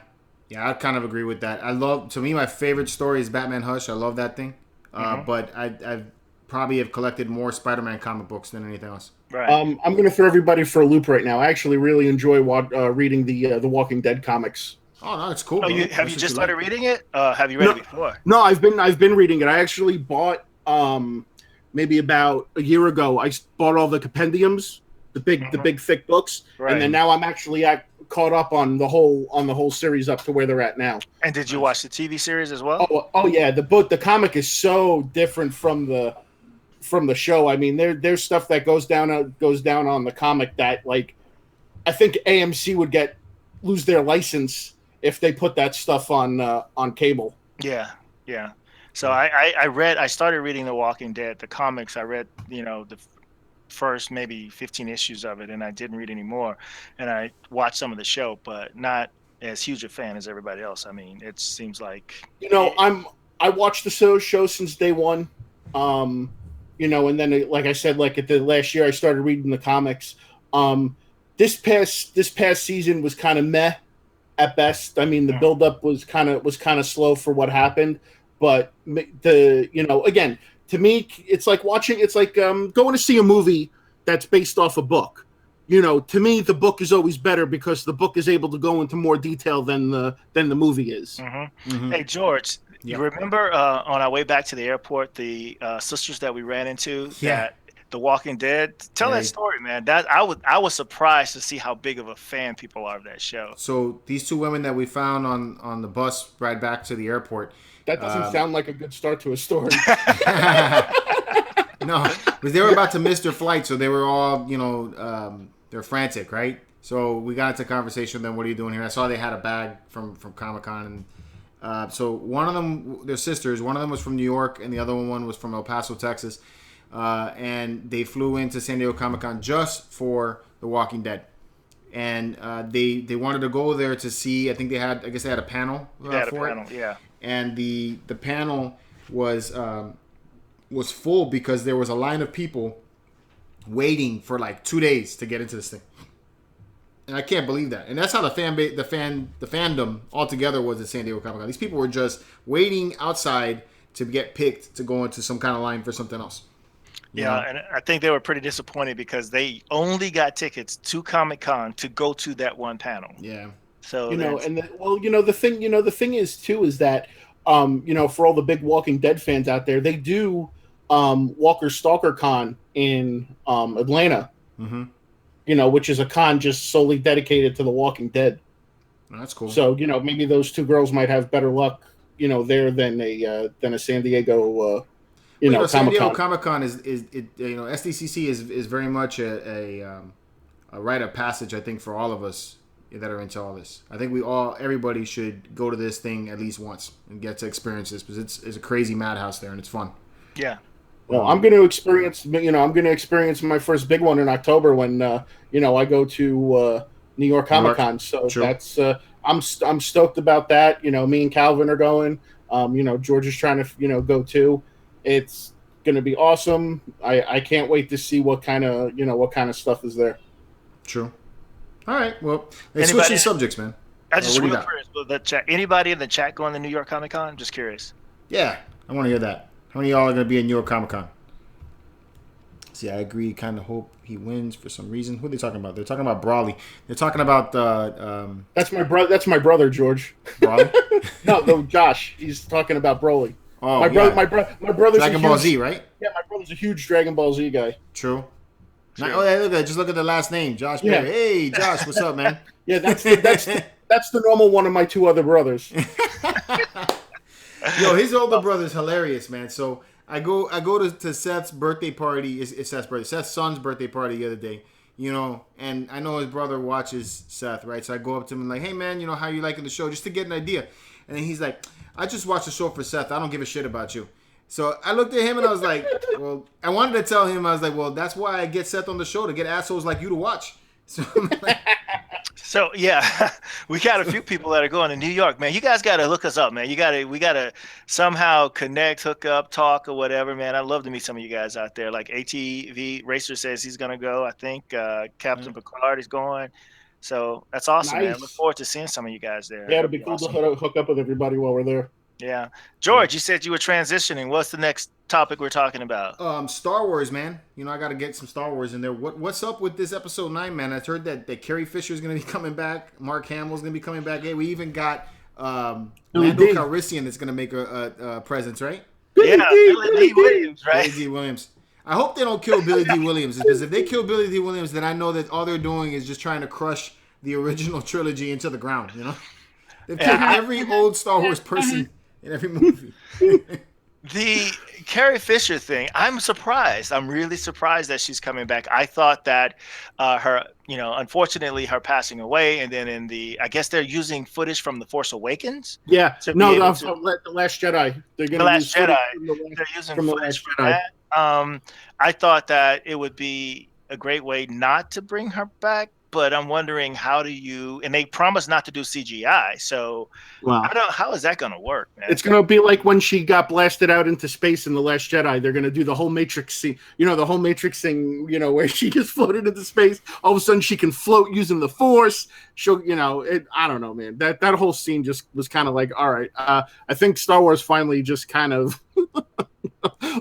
I kind of agree with that. To me, my favorite story is Batman Hush. I love that thing. But I've probably have collected more Spider-Man comic books than anything else. Right. I'm going to throw everybody for a loop right now. I actually really enjoy reading the Walking Dead comics. Oh no, it's cool. Oh, have you just started reading it? Have you read it before? No, I've been reading it. I actually bought maybe about a year ago. I bought all the compendiums, the big thick books, right. And then now I'm actually caught up on the whole series up to where they're at now. And did you watch the TV series as well? Oh yeah, the comic is so different from the show. I mean, there's stuff that goes down on the comic that, like, I think AMC would lose their license if they put that stuff on cable. Yeah. So I started reading The Walking Dead, the comics. I read, the first maybe 15 issues of it, and I didn't read any more. And I watched some of the show, but not as huge a fan as everybody else. I mean, it seems like I watched the show since day one. And then, like I said, like at the last year, I started reading the comics. This past season was kind of meh at best. I mean, the buildup was kind of slow for what happened, but again, to me, it's like going to see a movie that's based off a book. To me, the book is always better because the book is able to go into more detail than the movie is. Mm-hmm. Mm-hmm. Hey, George. You remember on our way back to the airport, the sisters that we ran into that The Walking Dead? Tell that story, man. That I was surprised to see how big of a fan people are of that show. So these two women that we found on the bus ride back to the airport. That doesn't sound like a good start to a story. No, because they were about to miss their flight, so they were all, they're frantic, right? So we got into conversation with them. What are you doing here? I saw they had a bag from Comic-Con, and so one of them, they're sisters. One of them was from New York, and the other one was from El Paso, Texas. And they flew into San Diego Comic-Con just for The Walking Dead. And they wanted to go there to see. I guess they had a panel for it. Yeah. And the panel was full because there was a line of people waiting for like 2 days to get into this thing. And I can't believe that. And that's how the fandom altogether was at San Diego Comic-Con. These people were just waiting outside to get picked to go into some kind of line for something else. Yeah, and I think they were pretty disappointed because they only got tickets to Comic-Con to go to that one panel. Yeah. So the thing is too is that for all the big Walking Dead fans out there, they do Walker Stalker Con in Atlanta. Mm-hmm. which is a con just solely dedicated to The Walking Dead. That's cool. So maybe those two girls might have better luck, there than a San Diego, San Diego Comic-Con. Comic-Con is SDCC is very much a rite of passage, I think, for all of us that are into all this. I think everybody should go to this thing at least once and get to experience this, because it's a crazy madhouse there and it's fun. Yeah. Well, I'm going to experience my first big one in October when I go to New York Comic Con. So True. That's I'm stoked about that. Me and Calvin are going. George is trying to go too. It's going to be awesome. I can't wait to see what kind of stuff is there. True. All right. Well, let's switch these subjects, man. I just real curious with the chat. Anybody in the chat going to New York Comic Con? I'm just curious. Yeah, I want to hear that. How many of y'all are going to be in New York Comic Con? See, I agree. Kind of hope he wins for some reason. Who are they talking about? They're talking about Brawley. They're talking about That's my brother. That's my brother, George. Brawley? No, Josh. He's talking about Broly. Oh, my brother's Dragon Ball Z, right? Yeah, my brother's a huge Dragon Ball Z guy. True. Oh, yeah, just look at the last name, Josh Perry. Yeah. Hey, Josh, what's up, man? Yeah, that's the normal one of my two other brothers. Yo, his older brother's hilarious, man. So I go to Seth's birthday party. It's Seth's birthday. Seth's son's birthday party the other day. And I know his brother watches Seth, right? So I go up to him and like, hey, man, how you liking the show? Just to get an idea. And then he's like, I just watched the show for Seth. I don't give a shit about you. So I looked at him and I was like, well, I wanted to tell him, I was like, well, that's why I get Seth on the show, to get assholes like you to watch. So yeah, we got a few people that are going to New York, man. You guys got to look us up, man. We got to somehow connect, hook up, talk or whatever, man. I'd love to meet some of you guys out there. Like ATV Racer says he's going to go. I think Captain Picard is going. So that's awesome, Nice. man. Look forward to seeing some of you guys there. Yeah, it'll be cool to hook up with everybody while we're there. Yeah. George, you said you were transitioning. What's the next topic we're talking about? Star Wars, man. I got to get some Star Wars in there. What's up with this episode 9, man? I heard that Carrie Fisher is going to be coming back. Mark Hamill's going to be coming back. Hey, we even got Lando Calrissian that's going to make a presence, right? Billy D. Williams, right? Billy D. Williams. I hope they don't kill Billy D. Williams, because if they kill Billy D. Williams, then I know that all they're doing is just trying to crush the original trilogy into the ground, They've killed every old Star Wars person in every movie. The Carrie Fisher thing, I'm surprised. I'm really surprised that she's coming back. I thought that her, unfortunately, her passing away, and then I guess they're using footage from The Force Awakens. Yeah, The Last Jedi. They're going to use Jedi. They're using footage from that. I thought that it would be a great way not to bring her back. But I'm wondering, and they promised not to do CGI, so how is that going to work, man? It's going to be like when she got blasted out into space in The Last Jedi. They're going to do the whole Matrix scene, the whole Matrix thing, where she gets floated into space. All of a sudden she can float using the Force. She'll, I don't know, man. That whole scene just was kind of like, all right. I think Star Wars finally just kind of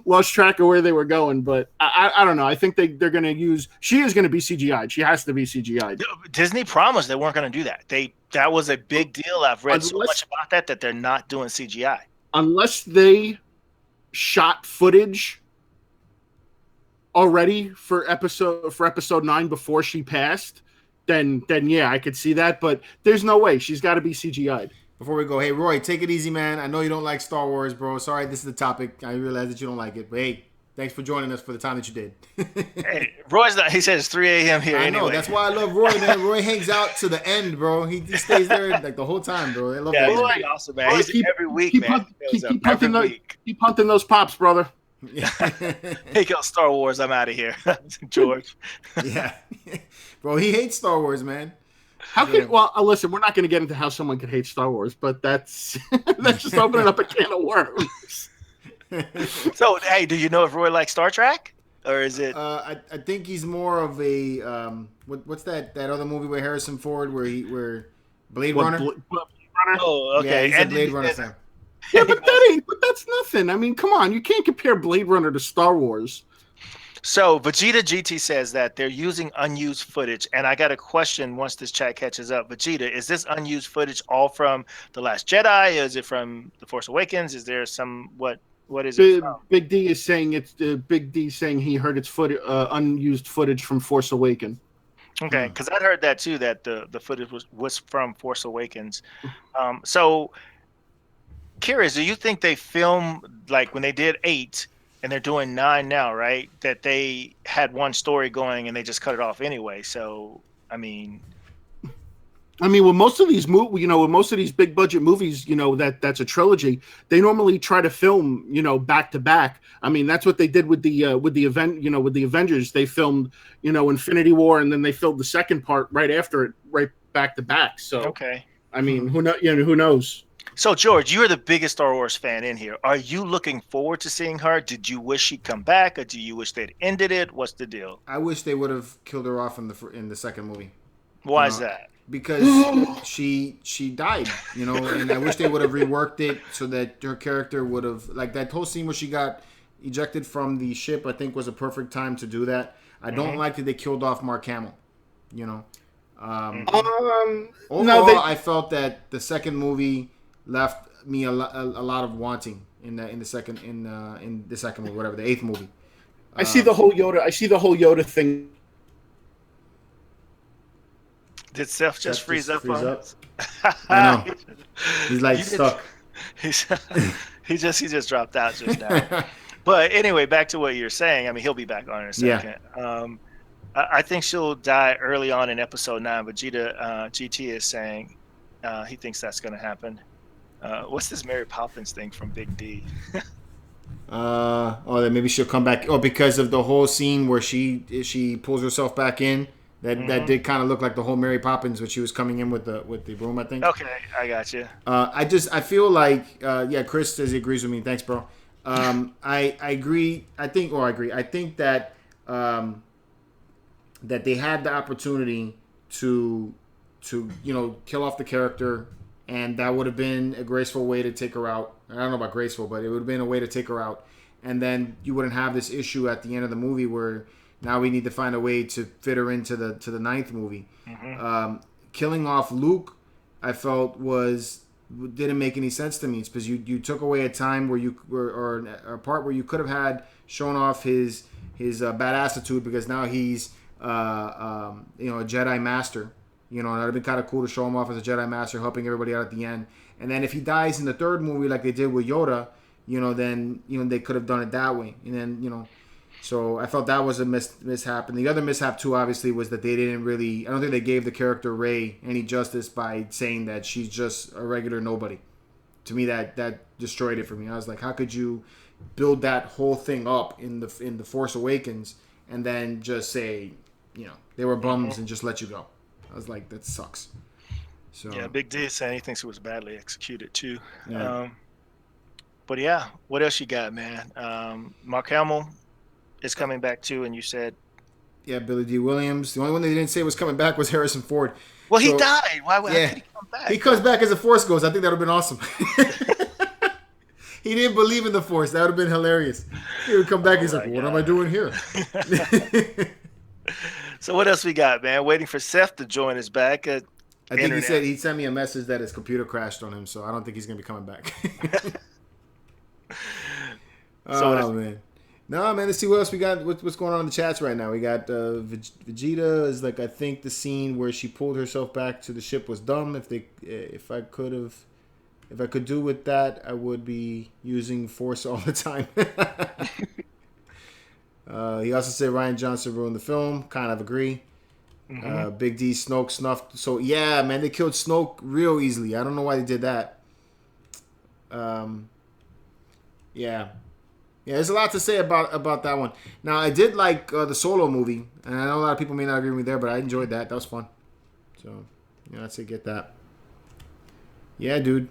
lost track of where they were going, but I don't know. I think they're going to use. She is going to be CGI'd. She has to be CGI'd. Disney promised they weren't going to do that. That was a big deal. I've read so much about that they're not doing CGI unless they shot footage already for episode 9 before she passed. Then yeah, I could see that. But there's no way. She's got to be CGI'd. Before we go, hey, Roy, take it easy, man. I know you don't like Star Wars, bro. Sorry, this is the topic. I realize that you don't like it. But, hey, thanks for joining us for the time that you did. Hey, Roy's not. He says it's 3 a.m. here. I know. That's why I love Roy, man. Roy hangs out to the end, bro. He stays there like the whole time, bro. I love that. Roy, awesome, man. He's every week, man. Keep hunting those pops, brother. Yeah. Hey, go Star Wars. I'm out of here. George. Yeah. Bro, he hates Star Wars, man. Listen, we're not going to get into how someone could hate Star Wars, but that's just opening up a can of worms. So, hey, do you know if Roy likes Star Trek, or is it? I think he's more of a what's that other movie with Harrison Ford where Blade Runner? Blade Runner? Oh, okay. Yeah, he's a Blade Runner fan. Yeah, but that's nothing. I mean, come on, you can't compare Blade Runner to Star Wars. So Vegeta GT says that they're using unused footage, and I got a question once this chat catches up. Vegeta, is this unused footage all from The Last Jedi? Is it from The Force Awakens? Is there some what is it from? Big D is saying he heard it's unused footage from Force Awakens. Okay, because I heard that too. That the footage was from Force Awakens. So curious, do you think they filmed like when they did 8 and they're doing 9 now, right? That they had one story going and they just cut it off anyway. So I mean, with most of these with most of these big budget movies, that's a trilogy. They normally try to film, back to back. I mean, that's what they did with the event, with the Avengers. They filmed, Infinity War, and then they filmed the second part right after it, right back to back. So, okay. I mean, who knows? So George, you're the biggest Star Wars fan in here. Are you looking forward to seeing her? Did you wish she'd come back, or do you wish they'd ended it? What's the deal? I wish they would have killed her off in the second movie. Why is that? Because she died, and I wish they would have reworked it so that her character would have, like, that whole scene where she got ejected from the ship, I think was a perfect time to do that. I don't like that they killed off Mark Hamill, Overall, I felt that the second movie left me a lot of wanting in the second movie, whatever, the 8th movie. I see the whole Yoda thing. Did Seth just freeze up on us? I know. He's like stuck. He just dropped out just now. But anyway, back to what you're saying. I mean, he'll be back on in a second. Yeah. I think she'll die early on in episode 9, but GT is saying he thinks that's going to happen. What's this Mary Poppins thing from Big D? Then maybe she'll come back. Oh, because of the whole scene where she pulls herself back in. That did kind of look like the whole Mary Poppins when she was coming in with the broom, I think. Okay, I got you. I feel like Chris says he agrees with me. Thanks, bro. I agree. I think that that they had the opportunity to kill off the character, and that would have been a graceful way to take her out. I don't know about graceful, but it would have been a way to take her out, and then you wouldn't have this issue at the end of the movie where now we need to find a way to fit her into the 9th movie. Killing off Luke, I felt didn't make any sense to me. It's because you took away a time where or a part where you could have had shown off his badassitude, because now he's a Jedi Master. It would have been kind of cool to show him off as a Jedi Master, helping everybody out at the end. And then if he dies in the 3rd movie like they did with Yoda, then they could have done it that way. And then So I felt that was a mishap. And the other mishap, too, obviously, was that they didn't really... I don't think they gave the character Rey any justice by saying that she's just a regular nobody. To me, that destroyed it for me. I was like, how could you build that whole thing up in the Force Awakens and then just say, they were bums and just let you go? I was like, that sucks. So yeah, Big D is saying he thinks it was badly executed, too. Yeah. But yeah, what else you got, man? Mark Hamill is coming back too, and you said, yeah, Billy D. Williams. The only one they didn't say was coming back was Harrison Ford. Well, he died. Why would he come back? He comes back as the Force Ghost. I think that would have been awesome. He didn't believe in the Force. That would have been hilarious. He would come back. He's like, what am I doing here? So what else we got, man? Waiting for Seth to join us back. I think he said he sent me a message that his computer crashed on him, so I don't think he's gonna be coming back. Man. No, man. Let's see what else we got. What's going on in the chats right now? We got Vegeta is like, I think the scene where she pulled herself back to the ship was dumb. If I could do with that, I would be using Force all the time. He also said Ryan Johnson ruined the film. Kind of agree. Big D, Snoke snuffed. So yeah, man, they killed Snoke real easily. I don't know why they did that. Yeah, there's a lot to say about that one. Now, I did like the Solo movie, and I know a lot of people may not agree with me there, but I enjoyed that. That was fun. So, I'd say get that. Yeah, dude.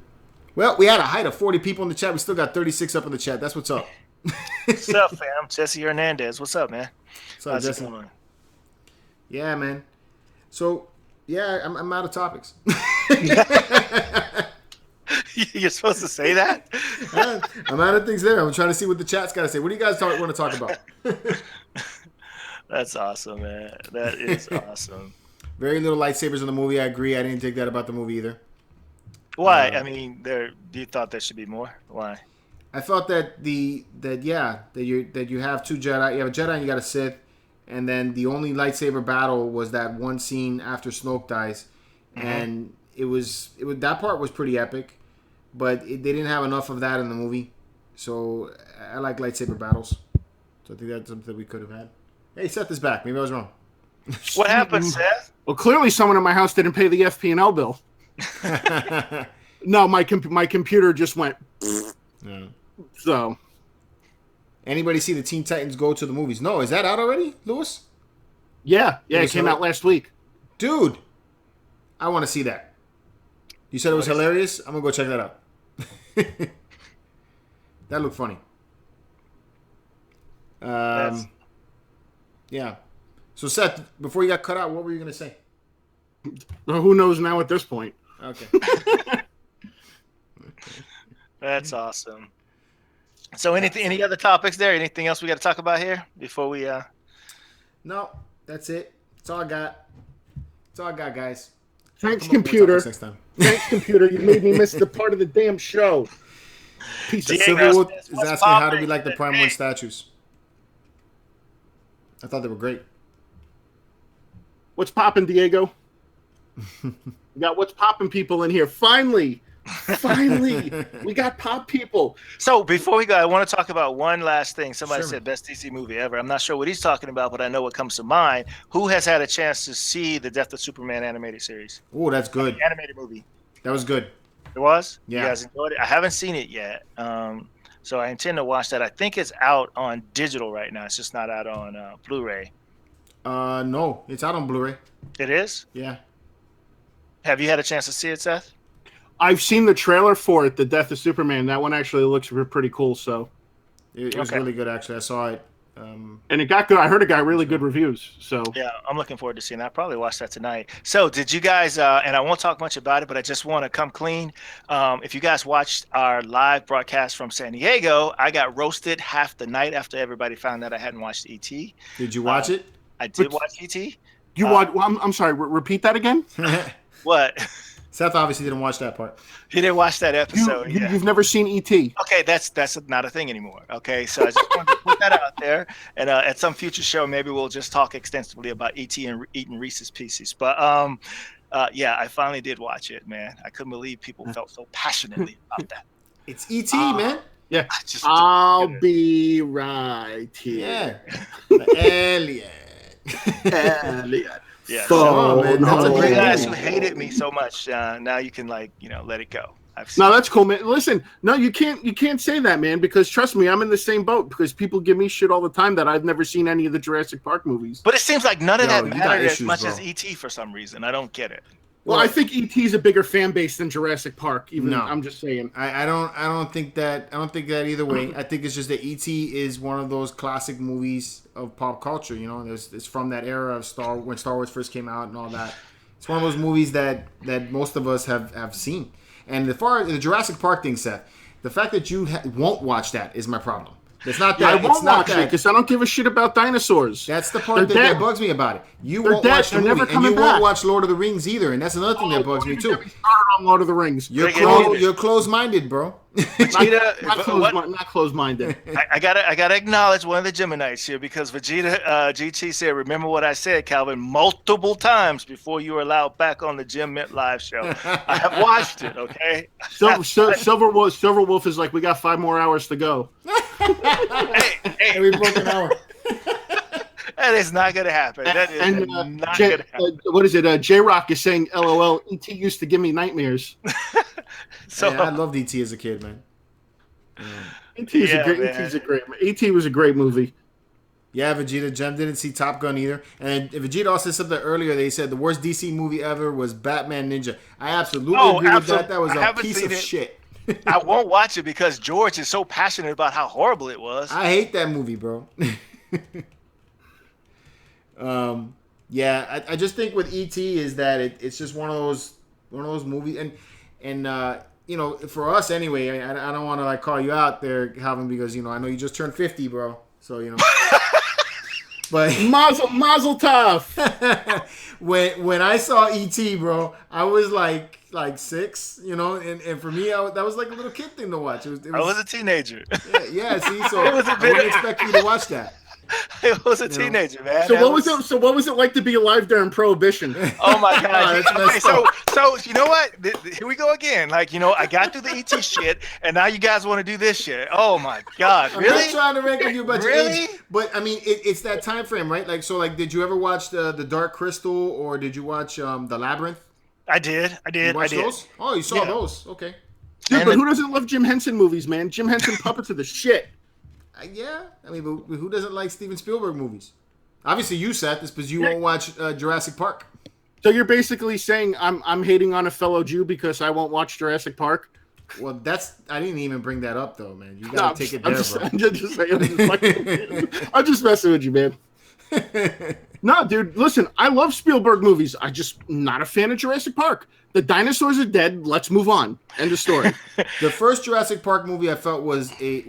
Well, we had a height of 40 people in the chat. We still got 36 up in the chat. That's what's up. What's up, fam? Jesse Hernandez. What's up, man? What's up, Jesse? Yeah, man. So, yeah, I'm out of topics. You're supposed to say that? I'm out of things there. I'm trying to see what the chat's got to say. What do you guys want to talk about? That's awesome, man. That is awesome. Very little lightsabers in the movie. I agree. I didn't dig that about the movie either. Why? I mean, you thought there should be more? Why? I thought that you have two Jedi. You have a Jedi and you got a Sith, and then the only lightsaber battle was that one scene after Snoke dies, and it was that part was pretty epic, but they didn't have enough of that in the movie. So I like lightsaber battles. So I think that's something we could have had. Hey, Seth is back. Maybe I was wrong. What happened, Seth? Well, clearly someone in my house didn't pay the FP&L bill. No, my computer just went. Yeah. So, anybody see the Teen Titans Go to the movies? No, is that out already, Lewis? yeah, it came out last week. Dude, I want to see that. You said it was hilarious? I'm going to go check that out. That looked funny. Yeah. So, Seth, before you got cut out, what were you going to say? Well, who knows now at this point? Okay. That's awesome. So, any other topics there? Anything else we got to talk about here before we? No, that's it. That's all I got. That's all I got, guys. Thanks, computer. Next time. Thanks, computer. You made me miss the part of the damn show. Piece of Silverwood is asking how do we like the Prime 1 statues? I thought they were great. What's popping, Diego? We got what's popping people in here. Finally, we got pop people. So before we go, I want to talk about one last thing. Somebody Sure. said best DC movie ever. I'm not sure what he's talking about, but I know what comes to mind. Who has had a chance to see the Death of Superman animated series? Oh, that's good. Animated movie. That was good. It was? Yeah. You guys enjoyed it? I haven't seen it yet. So I intend to watch that. I think it's out on digital right now. It's just not out on Blu-ray. No, it's out on Blu-ray. It is? Yeah. Have you had a chance to see it, Seth? I've seen the trailer for it, The Death of Superman. That one actually looks pretty cool. So, It was really good, actually. I saw it. and it got good. I heard it got really good reviews. So, Yeah, I'm looking forward to seeing that. I'll probably watch that tonight. So did you guys, and I won't talk much about it, but I just want to come clean. If you guys watched our live broadcast from San Diego, I got roasted half the night after everybody found out I hadn't watched E.T. Did you watch it? I did watch E.T. you watch? Well, I'm sorry. Repeat that again. What? Seth obviously didn't watch that part. He didn't watch that episode. Yeah. You've never seen E.T. Okay, that's not a thing anymore. Okay, so I just wanted to put that out there, and at some future show, maybe we'll just talk extensively about E.T. and eating Reese's Pieces. But yeah, I finally did watch it, man. I couldn't believe people felt so passionately about that. It's E.T., man. Yeah, Just- I'll be right here. Yeah. The alien. Elliot. Yeah, Oh, man, that's a you great guys who movie. hated me so much, now you can let it go. No, that's cool, man. Listen, no, you can't say that, man, because trust me, I'm in the same boat because people give me shit all the time that I've never seen any of the Jurassic Park movies. But it seems like none of Yo, that you got mattered as issues, much bro. as E.T. for some reason. I don't get it. Well, I think E.T. is a bigger fan base than Jurassic Park. Even No. I'm just saying. I don't think that either way. I think it's just that E.T. is one of those classic movies of pop culture. You know, it's from that era of when Star Wars first came out and all that. It's one of those movies that most of us have seen. And as far as the Jurassic Park thing, Seth, the fact that you won't watch that is my problem. It's not that I won't it's not watch it that. because I don't give a shit about dinosaurs. That's the part They're that dead. bugs me about it. You They're won't dead. watch the They're never movie, and you coming won't back. watch Lord of the Rings either, and that's another thing that bugs me too. Started on Lord of the Rings. You're Bring it in. you're closed-minded, bro. Vegeta, Not closed-minded. I gotta acknowledge one of the Geminites here because Vegeta GT said, "Remember what I said, Calvin, multiple times before you were allowed back on the Gem Mint live show." I have watched it. Okay. Silver Wolf is like, we got 5 more hours to go. And we broke an hour. That is not gonna happen. That is not gonna happen. What is it? J-Rock is saying, LOL, E.T. used to give me nightmares. So Yeah, I loved E.T. as a kid, man. E.T. Yeah, E.T. was a great movie. Yeah, Vegeta. Jem didn't see Top Gun either. And Vegeta also said something earlier. They said the worst DC movie ever was Batman Ninja. I absolutely agree with that. That was I a haven't piece seen of it. shit. I won't watch it because George is so passionate about how horrible it was. I hate that movie, bro. Yeah, I just think with E.T. is that it's just one of those movies, and you know, for us anyway. I don't want to like call you out there, Calvin, because you know I know you just turned 50, bro. So you know, but Mazel tov. when I saw E.T., bro, I was like 6, you know, and for me, that was like a little kid thing to watch. It was I was a teenager. yeah. See, so It was a I bit- wouldn't expect you to watch that. I was a teenager, man. So what was it? So what was it like to be alive during Prohibition? Oh my God! That's Okay, so you know what? Here we go again. Like, I got through the ET shit, and now you guys want to do this shit. Oh my God! I'm Really? not trying to rank you about your Really? age, but I mean, it's that time frame, right? Like, so, like, did you ever watch the Dark Crystal, or did you watch the Labyrinth? I did. You watched those? Oh, you saw those? Okay. Dude, but who doesn't love Jim Henson movies, man? Jim Henson puppets are the shit. Yeah, I mean, but who doesn't like Steven Spielberg movies? Obviously, you said this because you won't watch Jurassic Park. So you're basically saying I'm hating on a fellow Jew because I won't watch Jurassic Park? Well, I didn't even bring that up though, man. You gotta take it there, bro. I'm just messing with you, man. No, dude, listen, I love Spielberg movies. I just not a fan of Jurassic Park. The dinosaurs are dead. Let's move on. End of story. The first Jurassic Park movie I felt was a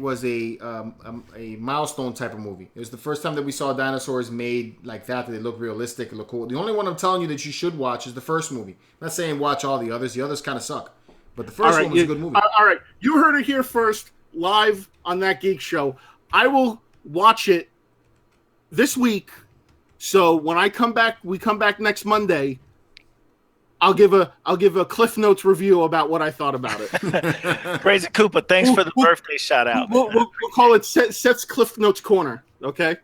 milestone type of movie. It was the first time that we saw dinosaurs made like that they look realistic and look cool. The only one I'm telling you that you should watch is the first movie. I'm not saying watch all the others. The others kind of suck. But the first one was a good movie. All right. You heard it here first, live on That Geek Show. I will watch it this week. So when we come back next Monday, I'll give a Cliff Notes review about what I thought about it. Crazy Cooper, thanks for the birthday shout out. We'll call it Seth's Cliff Notes Corner, okay?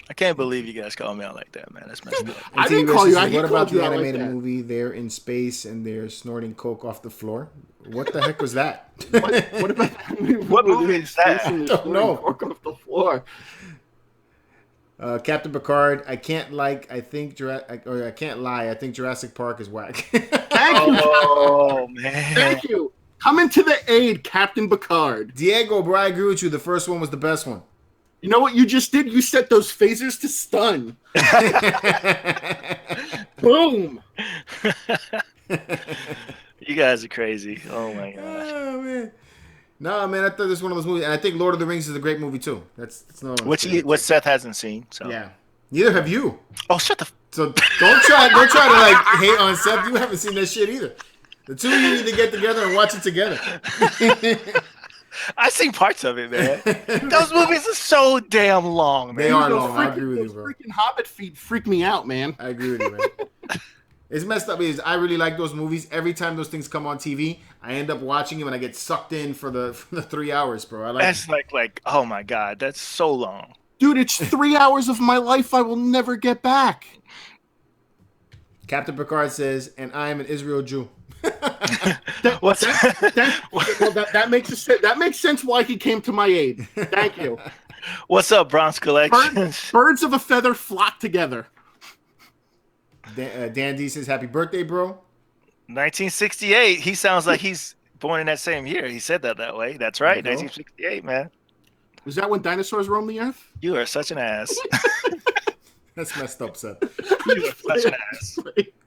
I can't believe you guys call me out like that, man. That's messed up. I didn't call you out. What about the animated movie? They're in space and they're snorting coke off the floor. What the heck was that? What about what movie is that? I don't know. Coke off the floor. Captain Picard. I can't lie. I think Jurassic Park is whack. Thank you. Oh man. Thank you. Coming to the aid, Captain Picard. Diego, bro, I agree with you. The first one was the best one. You know what you just did? You set those phasers to stun. Boom. You guys are crazy. Oh my gosh. Oh man. No, man, I thought this was one of those movies, and I think Lord of the Rings is a great movie too. That's no Which Seth hasn't seen. So yeah, neither have you. Oh, shut the. So don't try to like hate on Seth. You haven't seen that shit either. The two of you need to get together and watch it together. I've seen parts of it, man. Those movies are so damn long, man. They are long. I agree with you, bro. Freaking Hobbit feet freak me out, man. I agree with you, man. It's messed up because I really like those movies. Every time those things come on TV, I end up watching them and I get sucked in for the 3 hours, bro. That's like oh my god, that's so long. Dude, it's 3 hours of my life I will never get back. Captain Picard says, and I am an Israel Jew. That makes sense why he came to my aid. Thank you. What's up, Bronx Collections? Birds of a feather flock together. Dan D says, happy birthday, bro. 1968. He sounds like he's born in that same year. He said that way. That's right. 1968, man. Was that when dinosaurs roamed the earth? You are such an ass. That's messed up, Seth. You are such an ass.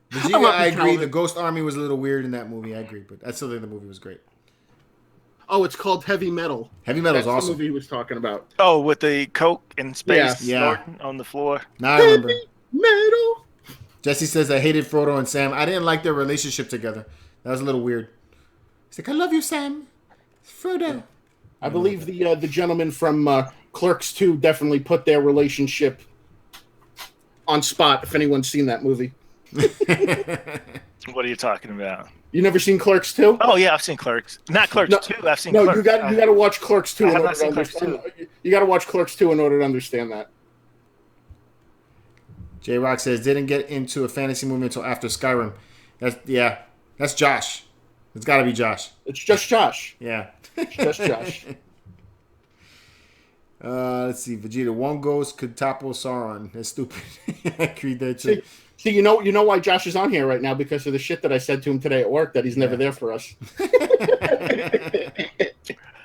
Vegeta, I agree. The Ghost Army was a little weird in that movie. I agree, but I still think the movie was great. Oh, it's called Heavy Metal. Heavy Metal is awesome. That's the movie he was talking about. Oh, with the coke in space yeah. on the floor. Now I remember. Heavy Metal. Jesse says, I hated Frodo and Sam. I didn't like their relationship together. That was a little weird. He's like, I love you, Sam. Frodo. I believe the gentleman from Clerks 2 definitely put their relationship on spot, if anyone's seen that movie. What are you talking about? You never seen Clerks 2? Oh, yeah, I've seen Clerks. Not Clerks 2, I've seen Clerks. No, you got to watch Clerks 2 I in have order not to seen Clerks understand. You got to watch Clerks 2 in order to understand that. J Rock says, didn't get into a fantasy movie until after Skyrim. That's Josh. It's got to be Josh. It's just Josh. Yeah. It's just Josh. Let's see. Vegeta, one ghost could topple Sauron. That's stupid. I agree there too. See, you know why Josh is on here right now? Because of the shit that I said to him today at work that he's never there for us.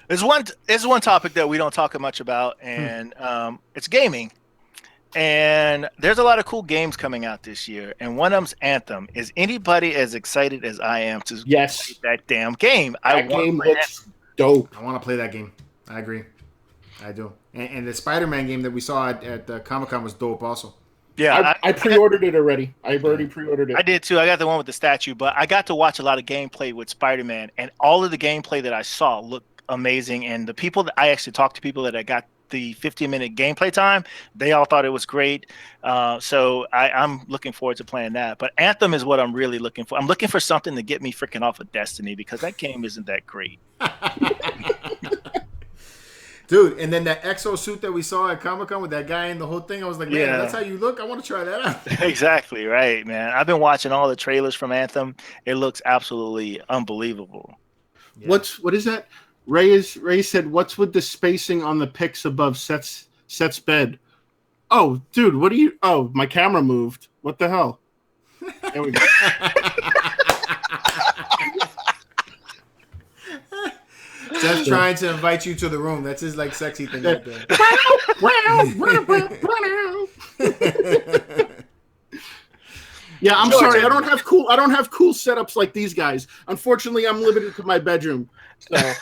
There's one topic that we don't talk much about, and it's gaming. And there's a lot of cool games coming out this year, and one of them's Anthem. Is anybody as excited as I am to play that damn game? That game looks dope. I want to play that game. I agree. I do. And the Spider-Man game that we saw at Comic-Con was dope also. Yeah, I pre-ordered it already. I've already pre-ordered it. I did too. I got the one with the statue, but I got to watch a lot of gameplay with Spider-Man, and all of the gameplay that I saw looked amazing. And the people that I actually talked to, people that I got the 15-minute gameplay time, they all thought it was great. So I'm looking forward to playing that. But Anthem is what I'm really looking for. I'm looking for something to get me freaking off of Destiny, because that game isn't that great. Dude, and then that exo suit that we saw at Comic-Con with that guy and the whole thing, I was like, man, if that's how you look, I want to try that out. Exactly, right, man. I've been watching all the trailers from Anthem. It looks absolutely unbelievable. Yeah. What is that? Ray said, what's with the spacing on the pics above Seth's bed? Oh, dude, what are you? Oh, my camera moved. What the hell? There we go. Seth's trying to invite you to the room. That's his like sexy thing right there. Yeah, I'm sorry. I don't have cool setups like these guys. Unfortunately, I'm limited to my bedroom. So.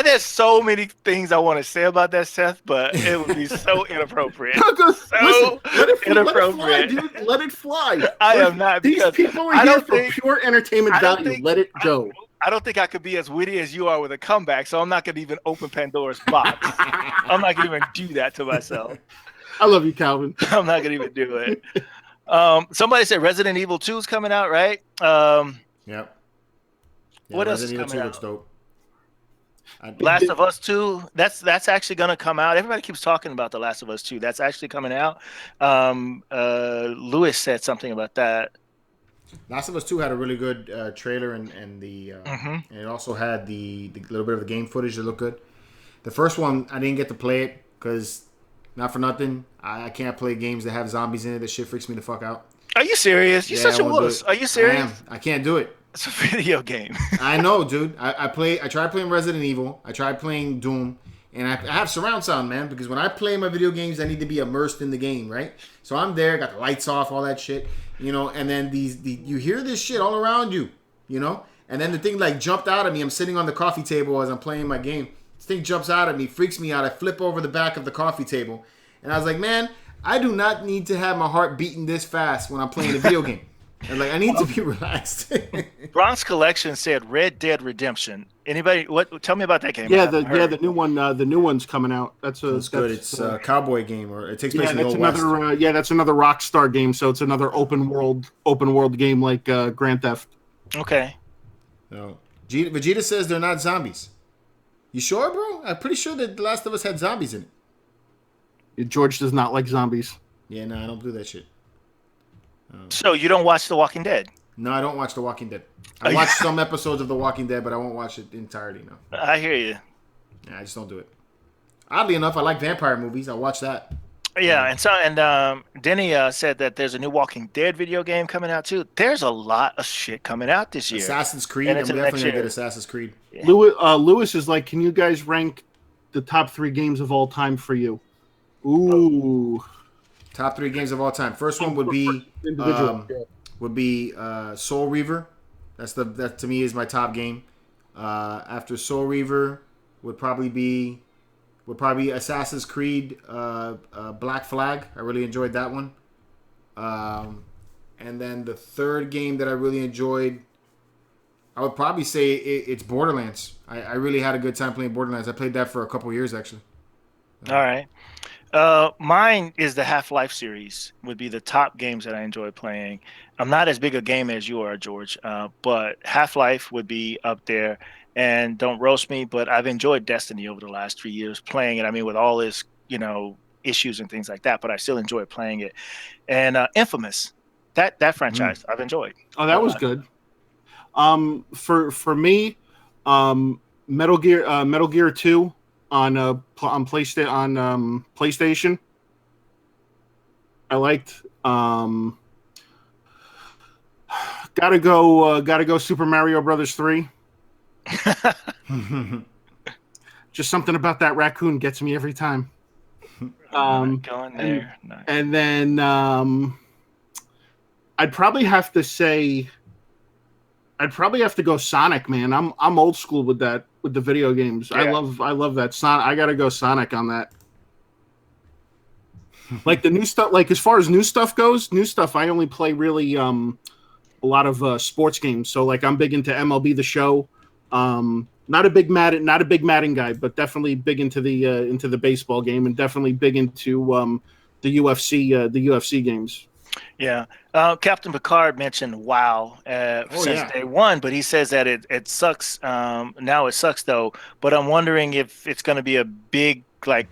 There's so many things I want to say about that, Seth, but it would be so inappropriate. Inappropriate. Let it fly. I am not. These people are here for pure entertainment value. Let it go. I don't think I could be as witty as you are with a comeback, so I'm not going to even open Pandora's box. I'm not going to even do that to myself. I love you, Calvin. I'm not going to even do it. Somebody said Resident Evil 2 is coming out, right? Yep. Yeah, what else Resident is Evil coming 2 out? looks dope. Last of Us 2, that's actually going to come out. Everybody keeps talking about The Last of Us 2. That's actually coming out. Lewis said something about that. Last of Us 2 had a really good trailer, and it also had the little bit of the game footage that looked good. The first one, I didn't get to play it because, not for nothing, I can't play games that have zombies in it. That shit freaks me the fuck out. Are you serious? You're such a wuss. Are you serious? I can't do it. It's a video game. I know, dude. I tried playing Resident Evil. I tried playing Doom. And I have surround sound, man, because when I play my video games, I need to be immersed in the game, right? So I'm there, got the lights off, all that shit, you know, and then you hear this shit all around you, you know? And then the thing like jumped out at me. I'm sitting on the coffee table as I'm playing my game. This thing jumps out at me, freaks me out. I flip over the back of the coffee table. And I was like, man, I do not need to have my heart beating this fast when I'm playing a video game. And like, I need to be relaxed. Bronx Collection said Red Dead Redemption. Anybody? Tell me about that game. Yeah, the new one. The new one's coming out. That's good. It's a cowboy game, or it takes place in the Old West. That's another Rockstar game. So it's another open world game like Grand Theft. Okay. No. Vegeta says they're not zombies. You sure, bro? I'm pretty sure that The Last of Us had zombies in it. George does not like zombies. Yeah, no, I don't do that shit. So you don't watch The Walking Dead? No, I don't watch The Walking Dead. I watch some episodes of The Walking Dead, but I won't watch it entirely. No. I hear you. Yeah, I just don't do it. Oddly enough, I like vampire movies. I watch that. Yeah, and Denny said that there's a new Walking Dead video game coming out too. There's a lot of shit coming out this year. Assassin's Creed. I'm definitely gonna get Assassin's Creed. Yeah. Lewis is like, can you guys rank the top 3 games of all time for you? Ooh. Top 3 games of all time. First one would be Soul Reaver. That to me is my top game. After Soul Reaver would probably be Assassin's Creed Black Flag. I really enjoyed that one. And then the third game that I really enjoyed, I would probably say it's Borderlands. I really had a good time playing Borderlands. I played that for a couple years actually. All right. Mine is the Half-Life series. Would be the top games that I enjoy playing. I'm not as big a gamer as you are, George, but Half-Life would be up there. And don't roast me, but I've enjoyed Destiny over the last 3 years playing it. I mean, with all its, issues and things like that, but I still enjoy playing it. And Infamous, that franchise I've enjoyed. Oh, that was good. For me, Metal Gear 2 on PlayStation. I liked. Gotta go. Super Mario Brothers 3. Just something about that raccoon gets me every time. Going there. Nice. And then I'd probably have to go Sonic, man. I'm old school with that, with the video games. Yeah. I love that Sonic. I gotta go Sonic on that. Like the new stuff, like as far as new stuff goes, I only play really a lot of sports games. So like I'm big into MLB The Show. Not a big Madden guy, but definitely big into the baseball game, and definitely big into the UFC games. Yeah. Captain Picard mentioned WoW since day one, but he says that it sucks. Now it sucks though. But I'm wondering if it's going to be a big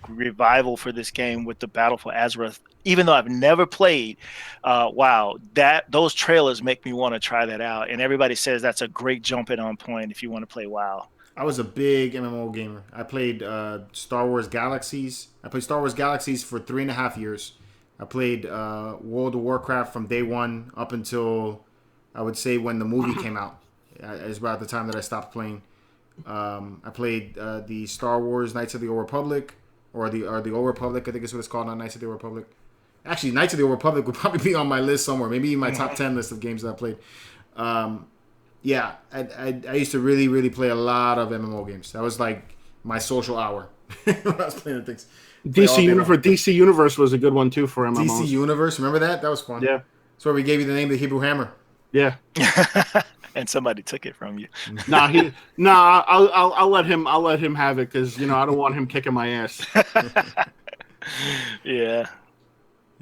revival for this game with the Battle for Azeroth. Even though I've never played WoW, those trailers make me want to try that out. And everybody says that's a great jumping on point if you want to play WoW. I was a big MMO gamer. I played Star Wars Galaxies. I played Star Wars Galaxies for 3.5 years. I played World of Warcraft from day one up until, I would say, when the movie came out. It's about the time that I stopped playing. I played the Star Wars Knights of the Old Republic, or the Old Republic, I think is what it's called, not Knights of the Old Republic. Actually, Knights of the Old Republic would probably be on my list somewhere, maybe in my top 10 list of games that I played. Yeah, I used to really, really play a lot of MMO games. That was like my social hour when I was playing things. DC Universe was a good one too for MMOs. DC Universe, remember that? That was fun. Yeah. That's where we gave you the name of the Hebrew Hammer. Yeah. And somebody took it from you. I'll let him have it because I don't want him kicking my ass. Yeah.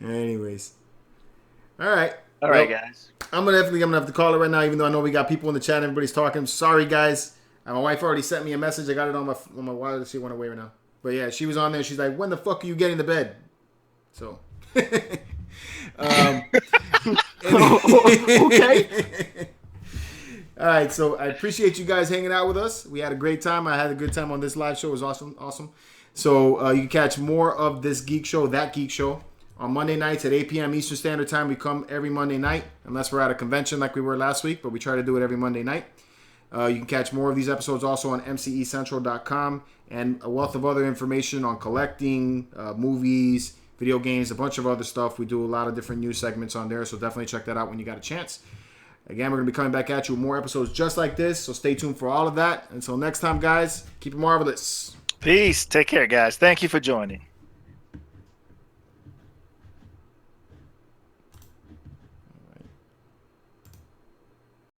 Anyways. All right, guys. I'm gonna have to call it right now, even though I know we got people in the chat. Everybody's talking. Sorry, guys. My wife already sent me a message. I got it on my wallet. She went away right now. But yeah, she was on there. She's like, "When the fuck are you getting to bed?" So. Okay. All right, so I appreciate you guys hanging out with us. We had a great time. I had a good time on this live show. It was awesome. So you can catch more of this Geek Show, That Geek Show, on Monday nights at 8 p.m. Eastern Standard Time. We come every Monday night, unless we're at a convention like we were last week, but we try to do it every Monday night. You can catch more of these episodes also on mcecentral.com, and a wealth of other information on collecting, movies, video games, a bunch of other stuff. We do a lot of different news segments on there, so definitely check that out when you got a chance. Again, we're going to be coming back at you with more episodes just like this, so stay tuned for all of that. Until next time, guys, keep it marvelous. Peace. Take care, guys. Thank you for joining.